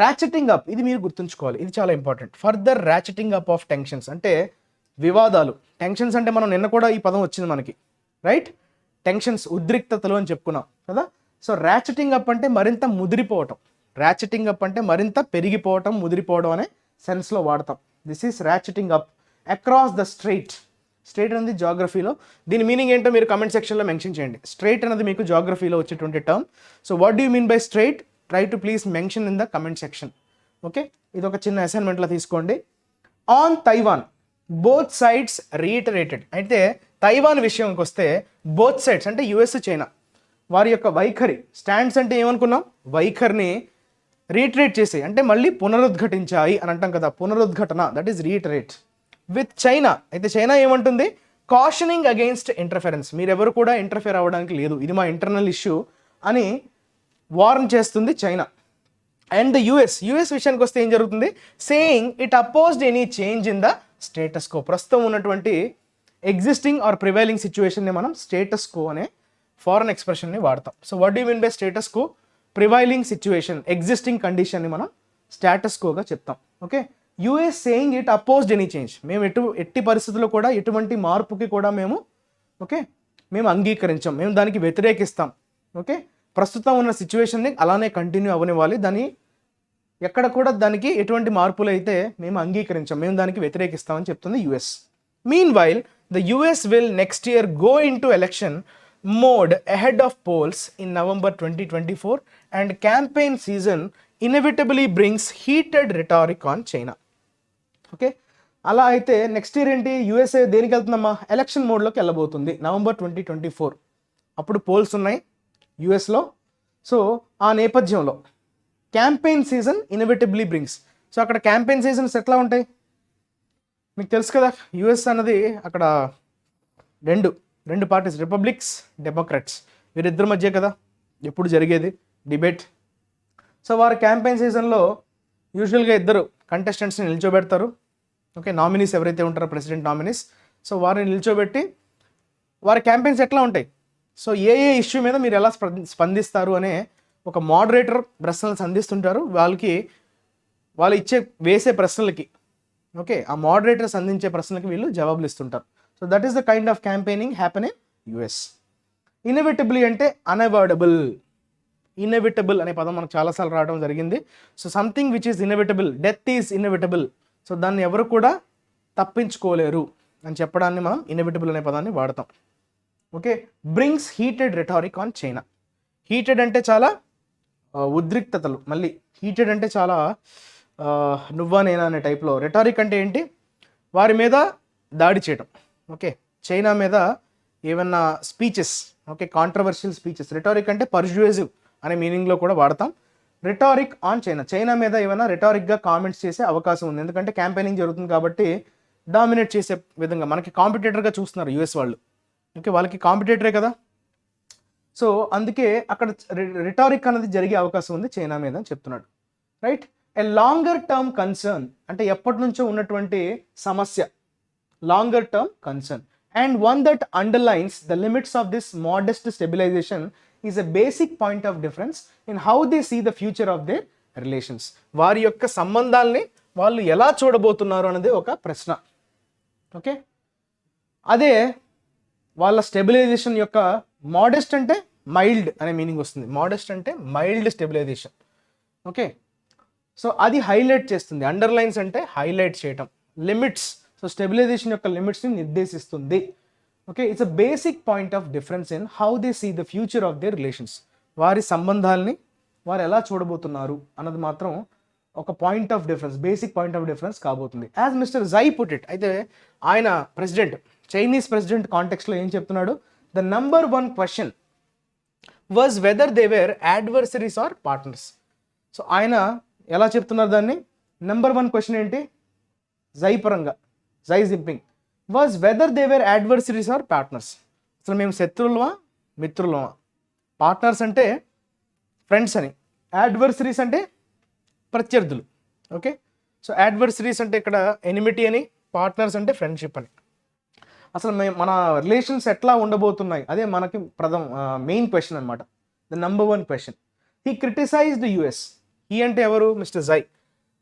ర్యాచెటింగ్ అప్, ఇది మీరు గుర్తుంచుకోవాలి, ఇది చాలా important. Further ratcheting up of tensions అంటే వివాదాలు. టెన్షన్స్ అంటే మనం నిన్న కూడా ఈ పదం వచ్చింది మనకి, రైట్? టెన్షన్స్, ఉద్రిక్తతలు అని చెప్పుకున్నాం కదా. సో ర్యాచెటింగ్ అప్ అంటే మరింత ముదిరిపోవటం. ర్యాచెటింగ్ అప్ అంటే మరింత పెరిగిపోవటం, ముదిరిపోవడం అనే సెన్స్లో వాడతాం. This is ratcheting up across the strait. Strait అనేది జాగ్రఫీలో, దీని మీనింగ్ ఏంటో మీరు కమెంట్ సెక్షన్లో మెన్షన్ చేయండి. స్ట్రైట్ అనేది మీకు జాగ్రఫీలో వచ్చేటువంటి term. So what do you mean by straight? Try to please mention in the comment section. Okay, ఇది ఒక చిన్న అసైన్మెంట్లో తీసుకోండి. On Taiwan both sides reiterated. అయితే తైవాన్ విషయంకి వస్తే బోత్ సైడ్స్ అంటే యుఎస్, చైనా, వారి యొక్క వైఖరి, స్టాండ్స్ అంటే ఏమనుకున్నాం, వైఖరిని రీటరేట్ చేసి అంటే మళ్ళీ పునరుద్ఘటించాయి అని అంటాం కదా, పునరుద్ఘటన, that is reiterate. With China, అయితే చైనా ఏమంటుంది, కాషనింగ్ అగెయిన్స్ట్ ఇంటర్ఫెరెన్స్, మీరెవరు కూడా ఇంటర్ఫియర్ అవ్వడానికి లేదు, ఇది మా ఇంటర్నల్ ఇష్యూ అని వార్న్ చేస్తుంది చైనా. అండ్ ద యుఎస్ విషయానికి వస్తే ఏం జరుగుతుంది, saying it opposed any change in the status quo. ప్రస్తుతం ఉన్నటువంటి ఎగ్జిస్టింగ్ ఆర్ ప్రివైలింగ్ సిచ్యువేషన్ని మనం స్టేటస్ కో అనే ఫారెన్ ఎక్స్ప్రెషన్ని వాడతాం. So what do mean by status quo? Prevailing situation, existing కండిషన్ని మనం స్టేటస్ కోగా చెప్తాం. Okay, US saying it opposed any change. మేము ఎట్టి పరిస్థితుల్లో కూడా ఎటువంటి మార్పుకి కూడా మేము అంగీకరించాం, మేము దానికి వ్యతిరేకిస్తాం. ఓకే, ప్రస్తుతం ఉన్న సిచ్యువేషన్ని అలానే కంటిన్యూ అవ్వనివ్వాలి, దాన్ని ఎక్కడ కూడా దానికి ఎటువంటి మార్పులు అయితే మేము అంగీకరించాం, మేము దానికి వ్యతిరేకిస్తామని చెప్తుంది US. Mean while the US will next year go in to election mode ahead of polls in November 2024 and campaign season inevitably brings heated rhetoric on China. Okay, అలా అయితే నెక్స్ట్ ఇయర్ ఏంటి, యూఎస్ఏ దేనికి వెళ్తుందమ్మా? Election మోడ్లోకి వెళ్ళబోతుంది November 2024. అప్పుడు poles ఉన్నాయి యూఎస్లో. So ఆ నేపథ్యంలో క్యాంపెయిన్ సీజన్ ఇన్ఎవిటబుల్లీ బ్రింగ్స్. సో అక్కడ క్యాంపెయిన్ సీజన్స్ ఎట్లా ఉంటాయి మీకు తెలుసు కదా. యూఎస్ అన్నది అక్కడ రెండు పార్టీస్, రిపబ్లిక్స్, డెమోక్రాట్స్, వీరిద్దరి మధ్య కదా ఎప్పుడు జరిగేది డిబేట్. సో వారి క్యాంపెయిన్ సీజన్లో యూజువల్గా ఇద్దరు కంటెస్టెంట్స్ని నిల్చోబెడతారు. ఓకే, నామినీస్ ఎవరైతే ఉంటారో ప్రెసిడెంట్ నామినీస్, సో వారిని నిల్చోబెట్టి వారి క్యాంపెయిన్స్ ఎట్లా ఉంటాయి, సో ఏ ఇష్యూ మీద మీరు ఎలా స్పందిస్తారు అనే ఒక మోడరేటర్ ప్రశ్నలు సంధిస్తుంటారు. వాళ్ళు వేసే ప్రశ్నలకి ఓకే, ఆ మోడరేటర్స్ అందించే ప్రశ్నలకి వీళ్ళు జవాబులు ఇస్తుంటారు. So that is the kind of campaigning happen in US. ఇన్ఎవిటబుల్లీ అంటే అన్అవాయిడబుల్. ఇన్ఎవిటబుల్ అనే పదం మనకు చాలాసార్లు రావడం జరిగింది. So something which is inevitable, death is inevitable, so దాన్ని ఎవరు కూడా తప్పించుకోలేరు అని చెప్పడాన్ని మనం ఇన్ఎవిటబుల్ అనే పదాన్ని వాడతాం. Okay, brings heated rhetoric on China. Heated అంటే చాలా ఉద్రిక్తతలు, మళ్ళీ హీటెడ్ అంటే చాలా నువ్వా నేనా అనే టైప్లో. రెటారిక్ అంటే ఏంటి, వారి మీద దాడి చేయడం. ఓకే, చైనా మీద ఏమన్నా speeches, okay, controversial speeches. Rhetoric అంటే పర్జుయేసివ్ అనే మీనింగ్లో కూడా వాడతాం. రెటారిక్ ఆన్ చైనా మీద ఏమైనా రెటారిక్గా కామెంట్స్ చేసే అవకాశం ఉంది, ఎందుకంటే క్యాంపెయినింగ్ జరుగుతుంది కాబట్టి డామినేట్ చేసే విధంగా మనకి కాంపిటేటర్గా చూస్తున్నారు యూఎస్ వాళ్ళు. ఓకే, వాళ్ళకి కాంపిటేటరే కదా, సో అందుకే అక్కడ రెటారిక్ అనేది జరిగే అవకాశం ఉంది చైనా మీద అని చెప్తున్నాడు. Right, a longer term concern అంటే ఎప్పటి నుంచో ఉన్నటువంటి సమస్య, longer term concern, and one that underlines the limits of this modest stabilisation is a basic point of difference in how they see the future of their relations. వారి యొక్క సంబంధాలని వాళ్ళు ఎలా చూడబోతున్నారు అనేది ఒక ప్రశ్న. ఓకే, అదే వాళ్ళ స్టెబిలైజేషన్ యొక్క మోడెస్ట్ అంటే మైల్డ్ అనే మీనింగ్ వస్తుంది. మోడెస్ట్ అంటే మైల్డ్ స్టెబిలైజేషన్. ఓకే, సో అది హైలైట్ చేస్తుంది. అండర్లైన్స్ అంటే హైలైట్ చేయటం, లిమిట్స్, సో స్టెబిలైజేషన్ యొక్క లిమిట్స్ని నిర్దేశిస్తుంది. Okay, it's a basic point of difference in how they see the future of their relations. వారి సంబంధాలని వారు ఎలా చూడబోతున్నారు అన్నది మాత్రం ఒక point of difference, basic point of difference కాబోతుంది. As mister Xi put it, అయితే ఆయన ప్రెసిడెంట్, చైనీస్ ప్రెసిడెంట్ కాంటెక్స్లో ఏం చెప్తున్నాడు, the number 1 question was whether they were adversaries or partners. So ఆయన ఎలా చెప్తున్నారు దాన్ని, నెంబర్ 1 క్వశ్చన్ ఏంటి Xi Jinping was whether they were adversaries or partners. అసలు మేము శత్రువులమా మిత్రులమా? పార్ట్నర్స్ అంటే ఫ్రెండ్స్ అని, అడ్వర్సరీస్ అంటే ప్రత్యర్థులు. ఓకే, సో అడ్వర్సరీస్ అంటే ఇక్కడ ఎనిమిటీ అని, పార్ట్నర్స్ అంటే ఫ్రెండ్షిప్ అని. అసలు మన రిలేషన్స్ ఎట్లా ఉండబోతున్నాయి అదే మనకి మెయిన్ క్వశ్చన్ అనమాట, the number 1 question. He criticised US. He అంటే ఎవరు, మిస్టర్ జై.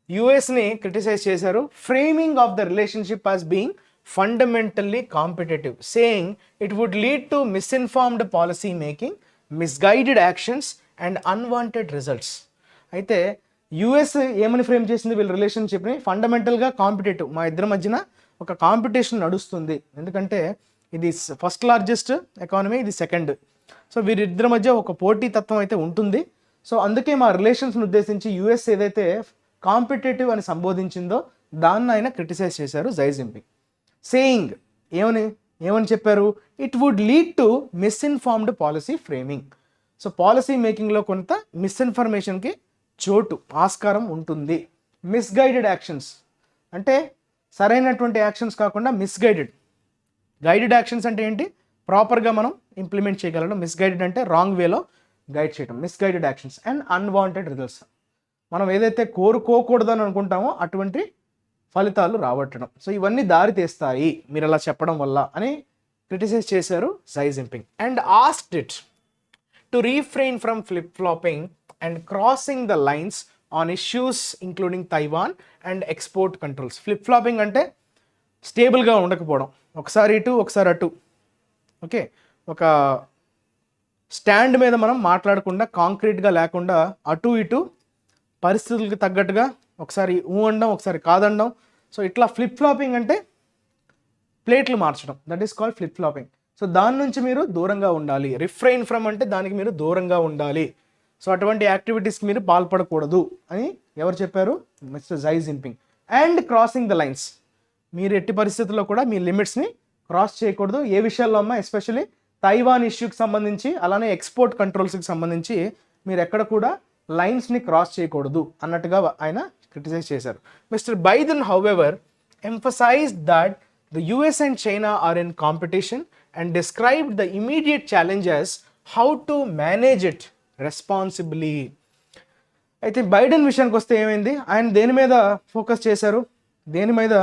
యుఎస్ని క్రిటిసైజ్ చేశారు, framing of the relationship as being fundamentally competitive, saying it would lead to misinformed policy making, misguided actions and unwanted results. అయితే US ఏమని frame చేసింది వీళ్ళ రిలేషన్షిప్ని, ఫండమెంటల్గా competitive, మా ఇద్దరి మధ్యన ఒక కాంపిటీషన్ నడుస్తుంది, ఎందుకంటే ఇది ఫస్ట్ లార్జెస్ట్ ఎకానమీ, ఇది సెకండ్, సో వీరిద్దరి మధ్య ఒక పోటీ తత్వం అయితే ఉంటుంది. సో అందుకే మా రిలేషన్స్ని ఉద్దేశించి యుఎస్ ఏదైతే కాంపిటేటివ్ అని సంబోధించిందో దాన్ని ఆయన క్రిటిసైజ్ చేశారు జై జింపింగ్. సేయింగ్ ఏమని చెప్పారు, it would lead to misinformed policy framing. So policy మేకింగ్లో కొంత మిస్ఇన్ఫర్మేషన్కి చోటు, ఆస్కారం ఉంటుంది. మిస్గైడెడ్ యాక్షన్స్ అంటే సరైనటువంటి యాక్షన్స్ కాకుండా గైడెడ్ యాక్షన్స్ అంటే ఏంటి, ప్రాపర్గా మనం ఇంప్లిమెంట్ చేయగలడం. మిస్గైడెడ్ అంటే రాంగ్ వేలో గైడ్ చేయడం, misguided actions. And unwanted results, మనం ఏదైతే కోరుకోకూడదని అనుకుంటామో అటువంటి ఫలితాలు రాబట్టడం. సో ఇవన్నీ దారి తీస్తాయి మీరు అలా చెప్పడం వల్ల అని క్రిటిసైజ్ చేశారు Xi Jinping and asked it to refrain from flip flopping and crossing the lines on issues including Taiwan and export controls. Flip flopping అంటే స్టేబుల్గా ఉండకపోవడం, ఒకసారి ఇటు ఒకసారి అటు. ఓకే, ఒక స్టాండ్ మీద మనం మాట్లాడకుండా, కాంక్రీట్గా లేకుండా అటు ఇటు పరిస్థితులకు తగ్గట్టుగా ఒకసారి ఊ అనడం, ఒకసారి కాదనడం. సో ఇట్లా ఫ్లిప్ ఫ్లాపింగ్ అంటే ప్లేట్లు మార్చడం, that is called flip flapping. So దాని నుంచి మీరు దూరంగా ఉండాలి. రిఫ్రెయిన్ ఫ్రమ్ అంటే దానికి మీరు దూరంగా ఉండాలి. సో అటువంటి యాక్టివిటీస్కి మీరు పాల్పడకూడదు అని ఎవరు చెప్పారు? మిస్టర్ జై Jinping. And crossing the lines, మీరు ఎట్టి పరిస్థితుల్లో కూడా మీ లిమిట్స్ని క్రాస్ చేయకూడదు. ఏ విషయాల్లో అమ్మా? ఎస్పెషల్లీ తైవాన్ ఇష్యూకి సంబంధించి, అలానే ఎక్స్పోర్ట్ కంట్రోల్స్కి సంబంధించి మీరు ఎక్కడ కూడా లైన్స్ని క్రాస్ చేయకూడదు అన్నట్టుగా ఆయన క్రిటిసైజ్ చేశారు. Mister Biden however emphasized that the US and China are in competition and described the immediate challenge as how to manage it responsibly. అయితే బైడెన్ విషయానికి వస్తే ఏమైంది? ఆయన దేని మీద ఫోకస్ చేశారు, దేని మీద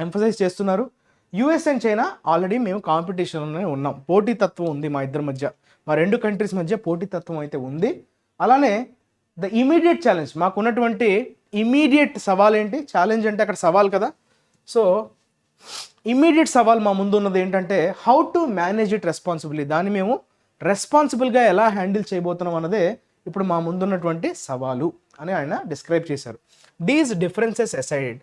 ఎంఫసైజ్ చేస్తున్నారు? యుఎస్ అండ్ చైనా ఆల్రెడీ మేము కాంపిటీషన్లోనే ఉన్నాం, పోటీతత్వం ఉంది మా ఇద్దరి మధ్య, మా రెండు కంట్రీస్ మధ్య పోటీతత్వం అయితే ఉంది. అలానే ద ఇమీడియట్ ఛాలెంజ్, మాకు ఉన్నటువంటి ఇమీడియట్ సవాల్ ఏంటి? ఛాలెంజ్ అంటే అక్కడ సవాల్ కదా. సో ఇమీడియట్ సవాల్ మా ముందు ఉన్నది ఏంటంటే how to manage it responsibility, దాన్ని మేము రెస్పాన్సిబుల్గా ఎలా హ్యాండిల్ చేయబోతున్నాం అన్నదే ఇప్పుడు మా ముందున్నటువంటి సవాలు అని ఆయన డిస్క్రైబ్ చేశారు. These differences aside,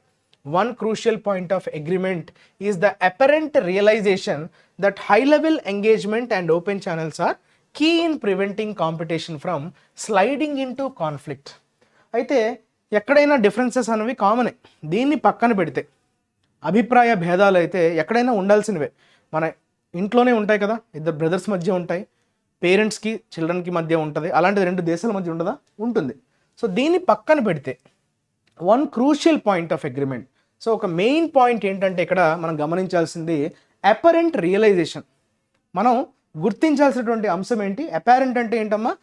one crucial point of agreement is the apparent realization that high-level engagement and open channels are key in preventing competition from sliding into conflict. అయితే ఎక్కడైనా డిఫరెన్సెస్ అనేవి కామనే, దీన్ని పక్కన పెడితే అభిప్రాయ భేదాలు అయితే ఎక్కడైనా ఉండాల్సినవే. మన ఇంట్లోనే ఉంటాయి కదా, ఇద్దరు బ్రదర్స్ మధ్య ఉంటాయి, పేరెంట్స్కి చిల్డ్రన్కి మధ్య ఉంటుంది, అలాంటిది రెండు దేశాల మధ్య ఉండదా? ఉంటుంది. సో దీన్ని పక్కన పెడితే one crucial point of agreement, so ఒక మెయిన్ పాయింట్ ఏంటంటే ఇక్కడ మనం గమనించాల్సింది అపరెంట్ రియలైజేషన్. మనం గుర్తించాల్సినటువంటి అంశం ఏంటి? అపారెంట్ అంటే ఏంటమ్మా?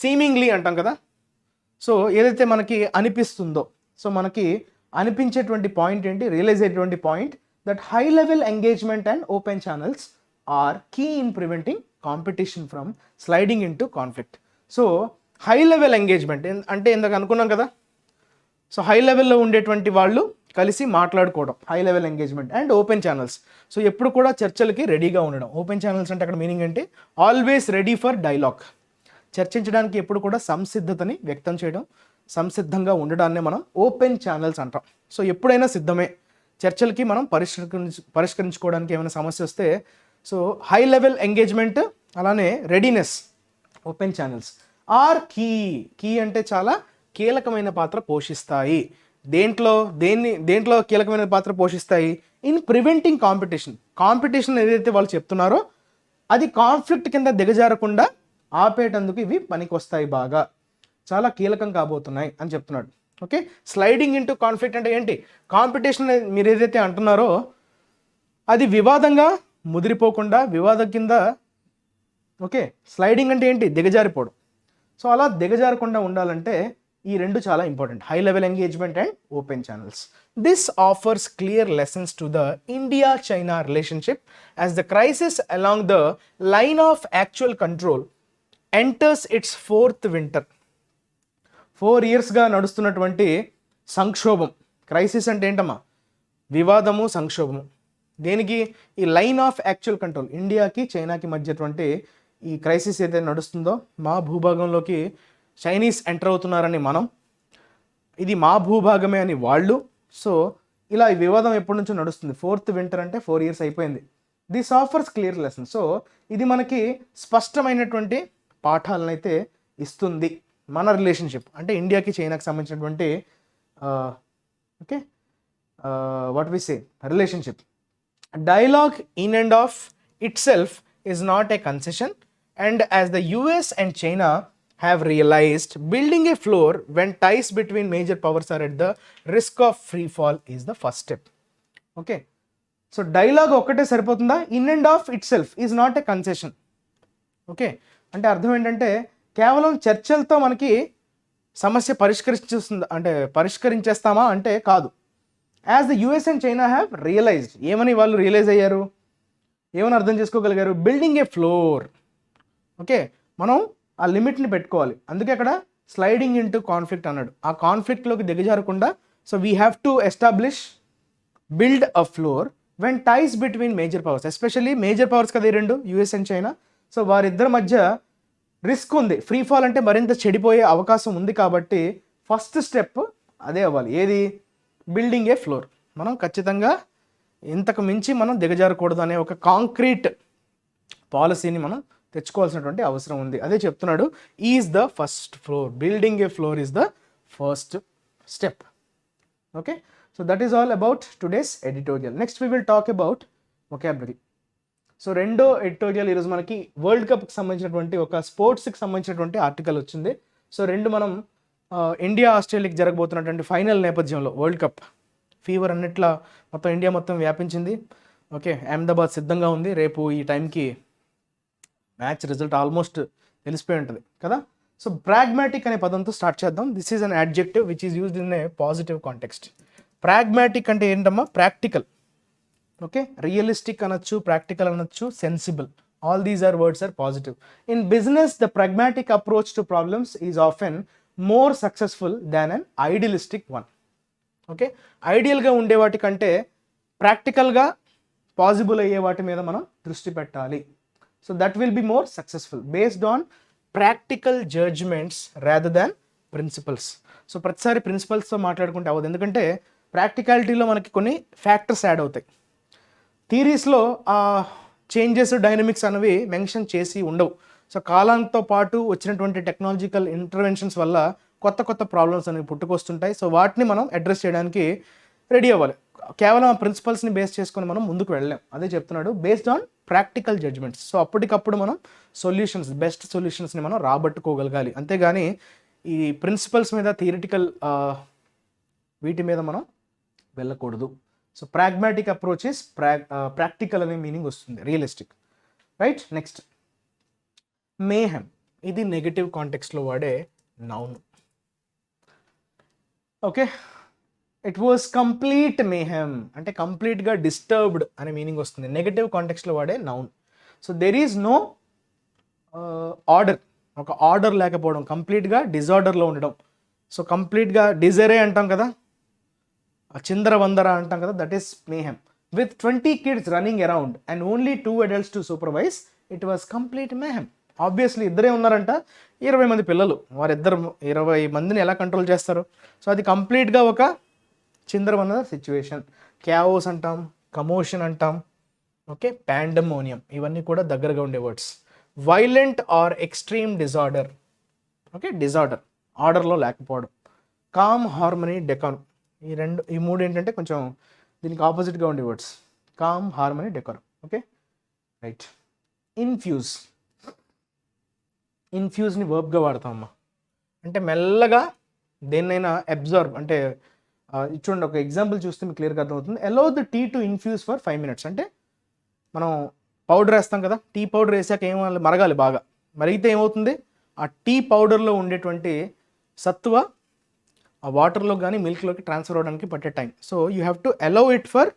సీమింగ్లీ అంటాం కదా. సో ఏదైతే మనకి అనిపిస్తుందో, సో మనకి అనిపించేటువంటి పాయింట్ ఏంటి? రియలైజ్ అయ్యేటువంటి point that high level engagement and open channels are key in preventing competition from sliding into conflict. So high level engagement అంటే ఇందాక అనుకున్నాం కదా. సో హై లెవెల్లో ఉండేటువంటి వాళ్ళు కలిసి మాట్లాడుకోవడం, high level engagement and open channels. So ఎప్పుడు కూడా చర్చలకి రెడీగా ఉండడం. ఓపెన్ ఛానల్స్ అంటే అక్కడ మీనింగ్ ఏంటి? ఆల్వేస్ రెడీ ఫర్ డైలాగ్, చర్చించడానికి ఎప్పుడు కూడా సంసిద్ధతని వ్యక్తం చేయడం, సంసిద్ధంగా ఉండడాన్ని మనం ఓపెన్ ఛానల్స్ అంటాం. సో ఎప్పుడైనా సిద్ధమే చర్చలకి, మనం పరిష్కరించుకోవడానికి ఏమైనా సమస్య వస్తే. సో హై లెవెల్ ఎంగేజ్మెంట్, అలానే readiness, open channels are key అంటే చాలా కీలకమైన పాత్ర పోషిస్తాయి. దేంట్లో కీలకమైన పాత్ర పోషిస్తాయి? ఇన్ ప్రివెంటింగ్ కాంపిటీషన్ ఏదైతే వాళ్ళు చెప్తున్నారో అది కాన్ఫ్లిక్ట్ కింద దిగజారకుండా ఆపేటందుకు ఇవి పనికి వస్తాయి, బాగా చాలా కీలకం కాబోతున్నాయి అని చెప్తున్నాడు. ఓకే, స్లైడింగ్ ఇంటూ కాన్ఫ్లిక్ట్ అంటే ఏంటి? కాంపిటీషన్ మీరు ఏదైతే అంటున్నారో అది వివాదంగా ముదిరిపోకుండా, వివాదం కింద. ఓకే, స్లైడింగ్ అంటే ఏంటి? దిగజారిపోవడం. సో అలా దిగజారకుండా ఉండాలంటే ఈ రెండు చాలా important, high level engagement and open channels. This offers clear lessons to the India-China relationship as the crisis along the line of actual control enters it's 4th winter. 4 yearsగా నడుస్తున్నటువంటి సంక్షోభం, crisis అంటే ఏంటమ్మా? వివాదము, సంక్షోభము. దేనికి? ఈ లైన్ ఆఫ్ యాక్చువల్ కంట్రోల్, ఇండియాకి చైనాకి మధ్యటువంటి ఈ crisis ఏదైతే నడుస్తుందో, మా భూభాగంలోకి చైనీస్ ఎంటర్ అవుతున్నారని మనం, ఇది మా భూభాగమే అని వాళ్ళు. సో ఇలా ఈ వివాదం ఎప్పటి నుంచో నడుస్తుంది. 4th winter అంటే 4 years అయిపోయింది. This offers clear lesson. So ఇది మనకి స్పష్టమైనటువంటి పాఠాలను అయితే ఇస్తుంది. మన రిలేషన్షిప్ అంటే ఇండియాకి చైనాకి సంబంధించినటువంటి okay what we say relationship. Dialogue in and of itself is not a concession and as the US and China have realized building a floor when ties between major powers are at the risk of free fall is the first step. Okay, so dialogue ఒక్కటే సరిపోతుందా? In and of itself is not a concession. Okay, అంటే అర్థం ఏంటంటే కేవలం చర్చలతో మనకి సమస్య పరిష్కరించేస్తామా అంటే కాదు. As the US and China have realised, ఏమని వాళ్ళు రియలైజ్ అయ్యారు? ఏమని అర్థం చేసుకోగలిగారు? Building a floor. ఓకే, మనం ఆ లిమిట్ని పెట్టుకోవాలి. అందుకే అక్కడ స్లైడింగ్ ఇంటూ కాన్ఫ్లిక్ట్ అన్నాడు. ఆ కాన్ఫ్లిక్ట్లోకి దిగజారకుండా, so we have to establish build a floor when ties between major powers, especially major powers కదా ఈ రెండు, యూఎస్ అండ్ చైనా. సో వారిద్దరి మధ్య రిస్క్ ఉంది, ఫ్రీ ఫాల్ అంటే మరింత చెడిపోయే అవకాశం ఉంది. కాబట్టి ఫస్ట్ స్టెప్ అదే అవ్వాలి. ఏది? Building a floor. మనం ఖచ్చితంగా ఇంతకు మించి మనం దిగజారకూడదు అనే ఒక కాంక్రీట్ పాలసీని మనం తెచ్చుకోవాల్సినటువంటి అవసరం ఉంది. అదే చెప్తున్నాడు, is the first floor. Building a floor is the first step. Okay, so that is all about today's editorial. Next we will talk about vocabulary. So రెండో ఎడిటోరియల్ ఈరోజు మనకి వరల్డ్ కప్కి సంబంధించినటువంటి ఒక స్పోర్ట్స్కి సంబంధించినటువంటి ఆర్టికల్ వచ్చింది. సో రెండు మనం ఇండియా ఆస్ట్రేలియాకి జరగబోతున్నటువంటి ఫైనల్ నేపథ్యంలో వరల్డ్ కప్ ఫీవర్ అన్నిట్లా మొత్తం ఇండియా మొత్తం వ్యాపించింది. ఓకే, అహ్మదాబాద్ సిద్ధంగా ఉంది. రేపు ఈ టైంకి మ్యాచ్ రిజల్ట్ ఆల్మోస్ట్ తెలిసిపోయి ఉంటుంది కదా. సో ప్రాగ్మాటిక్ అనే పదంతో స్టార్ట్ చేద్దాం. This is an adjective which is used in a positive context. Pragmatic అంటే ఏంటమ్మా? ప్రాక్టికల్. ఓకే, రియలిస్టిక్ అనొచ్చు, ప్రాక్టికల్ అనొచ్చు, sensible. All these are words are positive. In business the pragmatic approach to problems is often more successful than an idealistic one. Okay, ఐడియల్గా ఉండే వాటి కంటే ప్రాక్టికల్గా possible అయ్యే వాటి మీద మనం దృష్టి పెట్టాలి. So that will be more successful based on practical judgements rather than principles. So ప్రతిసారి ప్రిన్సిపల్స్తో మాట్లాడుకుంటే అవ్వదు, ఎందుకంటే ప్రాక్టికాలిటీలో మనకి కొన్ని ఫ్యాక్టర్స్ యాడ్ అవుతాయి. థీరీస్లో ఆ చేంజెస్, డైనమిక్స్ అనేవి మెన్షన్ చేసి ఉండవు. సో కాలంతో పాటు వచ్చినటువంటి టెక్నాలజికల్ ఇంటర్వెన్షన్స్ వల్ల కొత్త కొత్త ప్రాబ్లమ్స్ అనేవి పుట్టుకొస్తుంటాయి. సో వాటిని మనం అడ్రస్ చేయడానికి రెడీ అవ్వాలి. కేవలం ఆ ప్రిన్సిపల్స్ని బేస్ చేసుకొని మనం ముందుకు వెళ్ళలేం. అదే చెప్తున్నాడు, based on practical judgements. So అప్పటికప్పుడు మనం సొల్యూషన్స్, బెస్ట్ సొల్యూషన్స్ని మనం రాబట్టుకోగలగాలి. అంతేగాని ఈ ప్రిన్సిపల్స్ మీద, థియరిటికల్ వీటి మీద మనం వెళ్ళకూడదు. So pragmatic approach is practical అనే మీనింగ్ వస్తుంది, రియలిస్టిక్. Right, next mayhem. ఇది నెగటివ్ కాంటెక్స్లో వాడే noun. Okay, it was complete mayhem అంటే కంప్లీట్గా డిస్టర్బ్డ్ అనే మీనింగ్ వస్తుంది, నెగటివ్ కాంటెక్స్లో వాడే noun. So there is no order, ఒక ఆర్డర్ లేకపోవడం, కంప్లీట్గా డిజార్డర్లో ఉండడం. సో కంప్లీట్గా డిజైరే అంటాం కదా, చిందర వందర అంటాం కదా, that is mayhem. With 20 kids running around and only 2 adults to supervise, it was complete mayhem. Obviously ఇద్దరే ఉన్నారంట, 20 మంది పిల్లలు, వారిద్దరు 20 మందిని ఎలా కంట్రోల్ చేస్తారు? సో అది కంప్లీట్గా ఒక చిందరవందర సిచ్యువేషన్. క్యాఓస్ అంటాం, కమోషన్ అంటాం, ఓకే, పాండమోనియం, ఇవన్నీ కూడా దగ్గరగా ఉండే words. Violent are extreme disorder. Okay, disorder, ఆర్డర్లో లేకపోవడం. కామ్, హార్మనీ, డెకాన్, ఈ మూడు ఏంటంటే కొంచెం దీనికి ఆపోజిట్గా ఉండే వర్డ్స్. కామ్, హార్మనీ, డెకాన్. Okay, right. ఇన్ఫ్యూజ్. ఇన్ఫ్యూజ్ని వర్బ్గా వాడతామమ్మా. అంటే మెల్లగా దేన్నైనా అబ్జర్వ్, అంటే చూడండి ఒక ఎగ్జాంపుల్ చూస్తే మీకు క్లియర్గా అర్థమవుతుంది. Allow the tea to infuse for 5 minutes. అంటే మనం పౌడర్ వేస్తాం కదా, టీ పౌడర్ వేసాక ఏమో మరగాలి, బాగా మరిగితే ఏమవుతుంది? ఆ టీ పౌడర్లో ఉండేటువంటి సత్తువ ఆ వాటర్లో కానీ మిల్క్లోకి ట్రాన్స్ఫర్ అవ్వడానికి పట్టే time. So you have to allow it for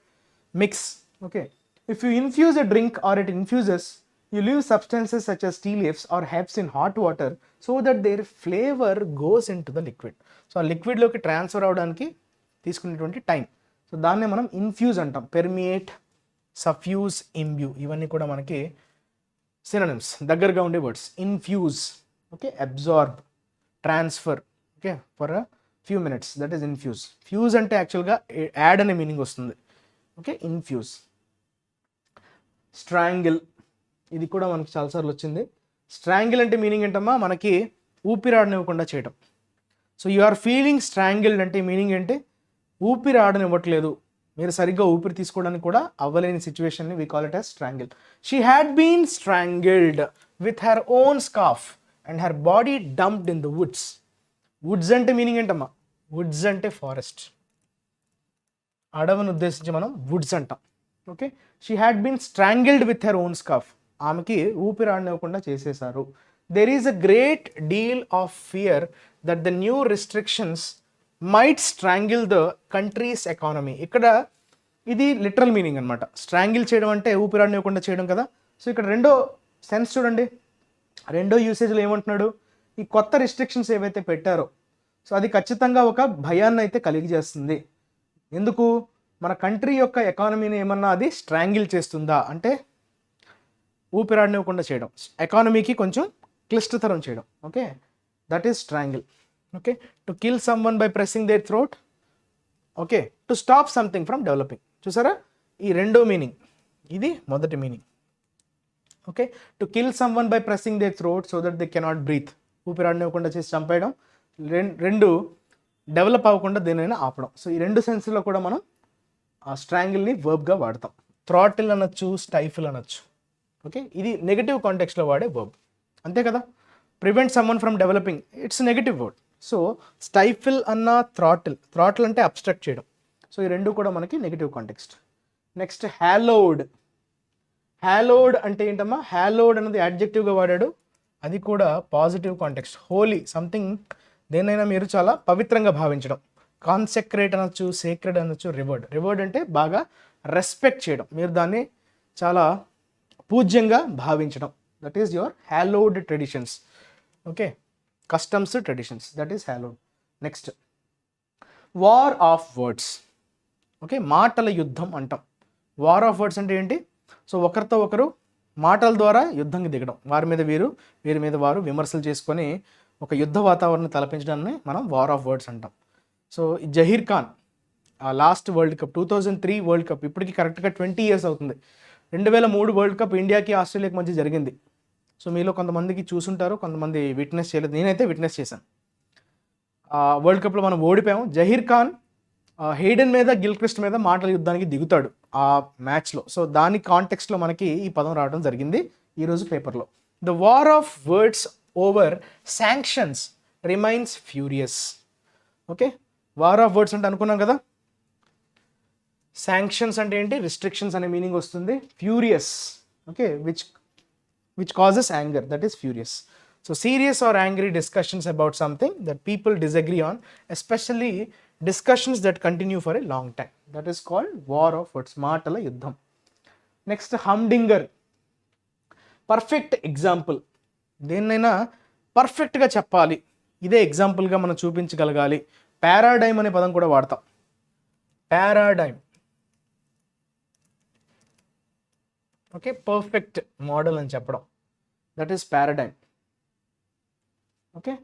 mix. Okay, if you infuse a drink or it infuses, you leave substances such as tea leaves or herbs in hot water so that their flavor goes into the liquid. So ఆ లిక్విడ్లోకి transfer అవడానికి తీసుకునేటువంటి time. So దాన్నే మనం infuse అంటాం. పెర్మియేట్, సఫ్యూజ్, ఇంబ్యూ, ఇవన్నీ కూడా మనకి synonyms, దగ్గరగా ఉండే words. Infuse, okay, absorb, transfer, okay, for a few minutes, that is infuse. Fuse అంటే యాక్చువల్గా యాడ్ అనే మీనింగ్ వస్తుంది. Okay, infuse. స్ట్రాంగిల్, ఇది కూడా మనకి చాలాసార్లు వచ్చింది. స్ట్రాంగిల్ అంటే మీనింగ్ ఏంటమ్మా? మనకి ఊపిరాడనివ్వకుండా చేయటం. సో యు ఆర్ ఫీలింగ్ స్ట్రాంగిల్డ్ అంటే మీనింగ్ ఏంటి? ఊపిరి ఆడనివ్వట్లేదు, మీరు సరిగ్గా ఊపిరి తీసుకోవడానికి కూడా అవ్వలేని సిచ్యువేషన్ని we call it as strangle. She had been strangled with her own scarf and her body dumped in the woods. Woods అంటే మీనింగ్ ఏంటమ్మా? వుడ్స్ అంటే ఫారెస్ట్, అడవిని ఉద్దేశించి మనం వుడ్స్ అంటాం. Okay, she had been strangled with her own scarf, ఆమెకి ఊపిరాడనివ్వకుండా చేసేశారు. There is a great deal of fear that the new restrictions might strangle the country's economy. ఇక్కడ ఇది లిటరల్ మీనింగ్ అనమాట. స్ట్రాంగిల్ చేయడం అంటే ఊపిరాడనివ్వకుండా చేయడం కదా. సో ఇక్కడ రెండో సెన్స్ చూడండి, రెండో యూసేజ్లో ఏమంటున్నాడు, ఈ కొత్త రిస్ట్రిక్షన్స్ ఏవైతే పెట్టారో సో అది ఖచ్చితంగా ఒక భయాన్ని అయితే కలిగజేస్తుంది. ఎందుకు, మన కంట్రీ యొక్క ఎకానమీని ఏమన్నా అది స్ట్రాంగిల్ చేస్తుందా అంటే ఊపిరాడనివ్వకుండా చేయడం, ఎకానమీకి కొంచెం క్లిష్టతరం చేయడం. Okay, that is strangle. Okay, to kill someone by pressing their throat. Okay, to stop something from developing. చూసారా, ఈ రెండో మీనింగ్, ఇది మొదటి meaning. Okay, to kill someone by pressing their throat so that they cannot breathe. ఊపిరాడనివ్వకుండా చేసి చంపేయడం. రెండు develop అవ్వకుండా దేనైనా ఆపడం. సో ఈ రెండు సెన్స్లో కూడా మనం ఆ స్ట్రాంగిల్ని వర్బ్గా వాడతాం. థ్రాటిల్ అనొచ్చు, స్టైఫిల్ అనొచ్చు. ఓకే, ఇది నెగటివ్ కాంటెక్స్లో వాడే వర్బ్, అంతే కదా. Prevent someone from developing, it's negative word. So stifle అన్న థ్రాటిల్ అంటే అబ్స్ట్రక్ట్ చేయడం. సో ఈ రెండు కూడా మనకి negative context. Next hallowed. Hallowed అంటే ఏంటమ్మా, హ్యాలోడ్ అనేది యాడ్జెక్టివ్గా వాడాడు, అది కూడా పాజిటివ్ కాంటెక్స్ట్. హోలీ, సంథింగ్ దేనైనా మీరు చాలా పవిత్రంగా భావించడం. కాన్సెక్రేట్ అనొచ్చు, సేక్రెడ్ అనొచ్చు. రివర్డ్ అంటే బాగా రెస్పెక్ట్ చేయడం, మీరు దాన్ని చాలా పూజ్యంగా భావించడం. That is your hallowed traditions. Okay, customs, traditions, that is hallowed. Next war of words. Okay, మాటల యుద్ధం అంటాం. వార్ ఆఫ్ వర్డ్స్ అంటే ఏంటి, సో ఒకరితో ఒకరు మాటల ద్వారా యుద్ధంకి దిగడం, వారి మీద వీరి మీద వారు విమర్శలు చేసుకొని ఒక యుద్ధ వాతావరణం తలపించడాన్ని మనం వార్ ఆఫ్ వర్డ్స్ అంటాం. So Zaheer Khan last world cup 2003 world cup, ఇప్పటికి కరెక్ట్గా 20 years అవుతుంది. 2003 వరల్డ్ కప్ ఇండియాకి ఆస్ట్రేలియాకి మధ్య జరిగింది. సో మీలో కొంతమందికి చూసుంటారు, కొంతమంది విట్నెస్ చేయలేదు. నేనైతే విట్నెస్ చేశాను. వరల్డ్ కప్లో మనం ఓడిపోయాము. జహీర్ ఖాన్ హెయిడెన్ మీద, గిల్క్రిస్ట్ మీద మాటల యుద్ధానికి దిగుతాడు ఆ మ్యాచ్లో. సో దాని కాంటెక్స్ట్లో మనకి ఈ పదం రావడం జరిగింది ఈరోజు పేపర్లో. The war of words over sanctions remains furious. Okay, war of words అంటే అనుకున్నాం కదా, శాంక్షన్స్ అంటే ఏంటి, రిస్ట్రిక్షన్స్ అనే మీనింగ్ వస్తుంది. Furious, okay, which causes anger, that is furious. So serious or angry discussions about something that people disagree on, especially discussions that continue for a long time, that is called war of words, మాటల యుద్ధం. Next humdinger, perfect example. దేన్నైనా పర్ఫెక్ట్గా చెప్పాలి, ఇదే ఎగ్జాంపుల్గా మనం చూపించగలగాలి. Paradigm అనే పదం కూడా వాడతాం. పారాడైమ్, ఓకే, పర్ఫెక్ట్ మోడల్ అని చెప్పడం, that is paradigm. Okay,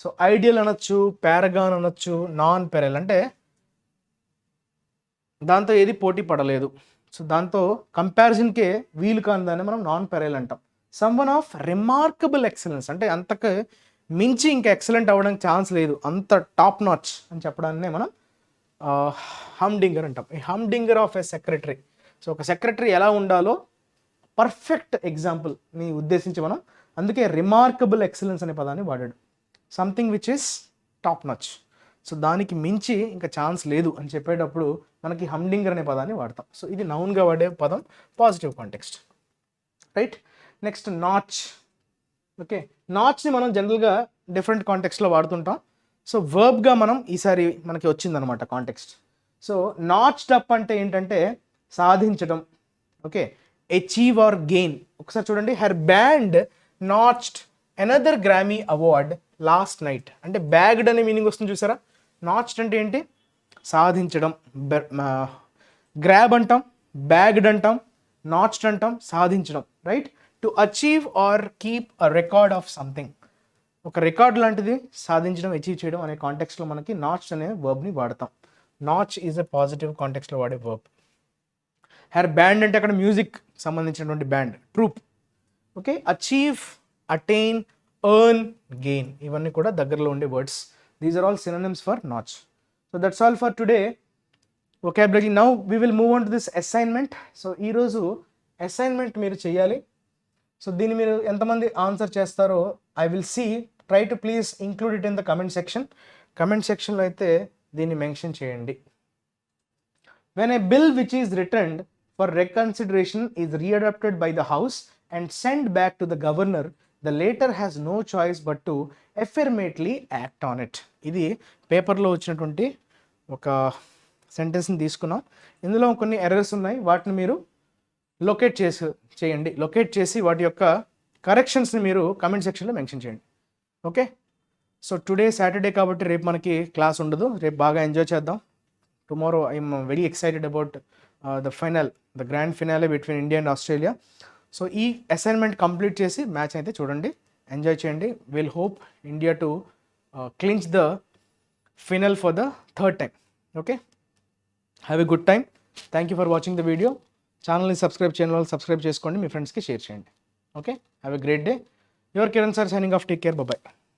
so ideal అనొచ్చు, పారాగాన్ అనొచ్చు, నాన్ పెరల్ అంటే దాంతో ఏది పోటీ పడలేదు, సో దాంతో కంపారిజన్కే వీలు కాని దాన్ని మనం నాన్ పెరల్ అంటాం. సమ్వన్ ఆఫ్ రిమార్కబుల్ ఎక్సలెన్స్ అంటే అంతకు మించి ఇంకా ఎక్సలెంట్ అవ్వడానికి ఛాన్స్ లేదు, అంత టాప్ నాచ్ అని చెప్పడాన్నే మనం హమ్డింగర్ అంటాం. ఈ హమ్డింగర్ ఆఫ్ ఎ సెక్రటరీ. సో ఒక సెక్రటరీ ఎలా ఉండాలో పర్ఫెక్ట్ ఎగ్జాంపుల్ని ఉద్దేశించి మనం అందుకే రిమార్కబుల్ ఎక్సలెన్స్ అనే పదాన్ని వాడాడు. Something which is top నచ్, so దానికి మించి ఇంకా ఛాన్స్ లేదు అని చెప్పేటప్పుడు మనకి హమ్డింగర్ అనే పదాన్ని వాడతాం. సో ఇది నౌన్గా వాడే పదం, positive context, right. Next notch. Okay, నాచ్ని మనం జనరల్గా డిఫరెంట్ కాంటెక్స్ట్లో వాడుతుంటాం. సో వర్బ్గా మనం ఈసారి మనకి వచ్చిందనమాట కాంటెక్స్ట్. సో నాచ్డ్ అప్ అంటే ఏంటంటే సాధించడం. Okay, achieve or gain. ఒకసారి చూడండి, her band notched another Grammy award last night. అంటే బ్యాగ్డ్ అనే మీనింగ్ వస్తుంది చూసారా. నాచ్డ్ అంటే ఏంటి, సాధించడం. గ్రాబ్ అంటాం, బ్యాగ్డ్ అంటాం, నాచ్డ్ అంటాం, సాధించడం, right. To achieve or keep a record of something, ఒక రికార్డ్ లాంటిది సాధించడం, అచీవ్ చేయడం అనే కాంటెక్స్లో మనకి నాచ్డ్ అనే వర్బ్ని వాడతాం. నాచ్ ఈజ్ ఎ పాజిటివ్ కాంటెక్స్లో వాడే వర్బ్. హెర్ బ్యాండ్ అంటే అక్కడ మ్యూజిక్ సంబంధించినటువంటి band, troupe. Okay, achieve, attain, earn, gain, ఇవన్నీ కూడా దగ్గరలో ఉండే words. These are all synonyms for notch. So that's all for today vocabulary. Now we will move on to this assignment. So ఈరోజు assignment మీరు చేయాలి. సో దీన్ని మీరు ఎంతమంది ఆన్సర్ చేస్తారో I will see. Try to please include it in the comment section. Comment సెక్షన్లో అయితే దీన్ని మెన్షన్ చేయండి. When a bill which is returned for reconsideration is readopted by the house and sent back to the governor, the latter has no choice but to affirmatively act on it. ఇది పేపర్లో వచ్చినటువంటి ఒక సెంటెన్స్ని తీసుకున్నాం. ఇందులో కొన్ని errors ఉన్నాయి, వాటిని మీరు లొకేట్ చేయండి. లొకేట్ చేసి వాటి యొక్క కరెక్షన్స్ని మీరు కమెంట్ సెక్షన్లో మెన్షన్ చేయండి. ఓకే, సో టుడే సాటర్డే కాబట్టి రేపు మనకి క్లాస్ ఉండదు. రేపు బాగా ఎంజాయ్ చేద్దాం. Tomorrow I'm very excited about the grand finale between India and Australia. So ఈ అసైన్మెంట్ కంప్లీట్ చేసి మ్యాచ్ అయితే చూడండి, ఎంజాయ్ చేయండి. Will hope India to clinch the final for the third time. Okay, have a good time. Thank you for watching the video. ఛానల్ని subscribe చేయని వాళ్ళు subscribe చేసుకోండి, మీ ఫ్రెండ్స్కి షేర్ చేయండి. Okay, have a great day. Your Kiran sir signing off. Take care, bye.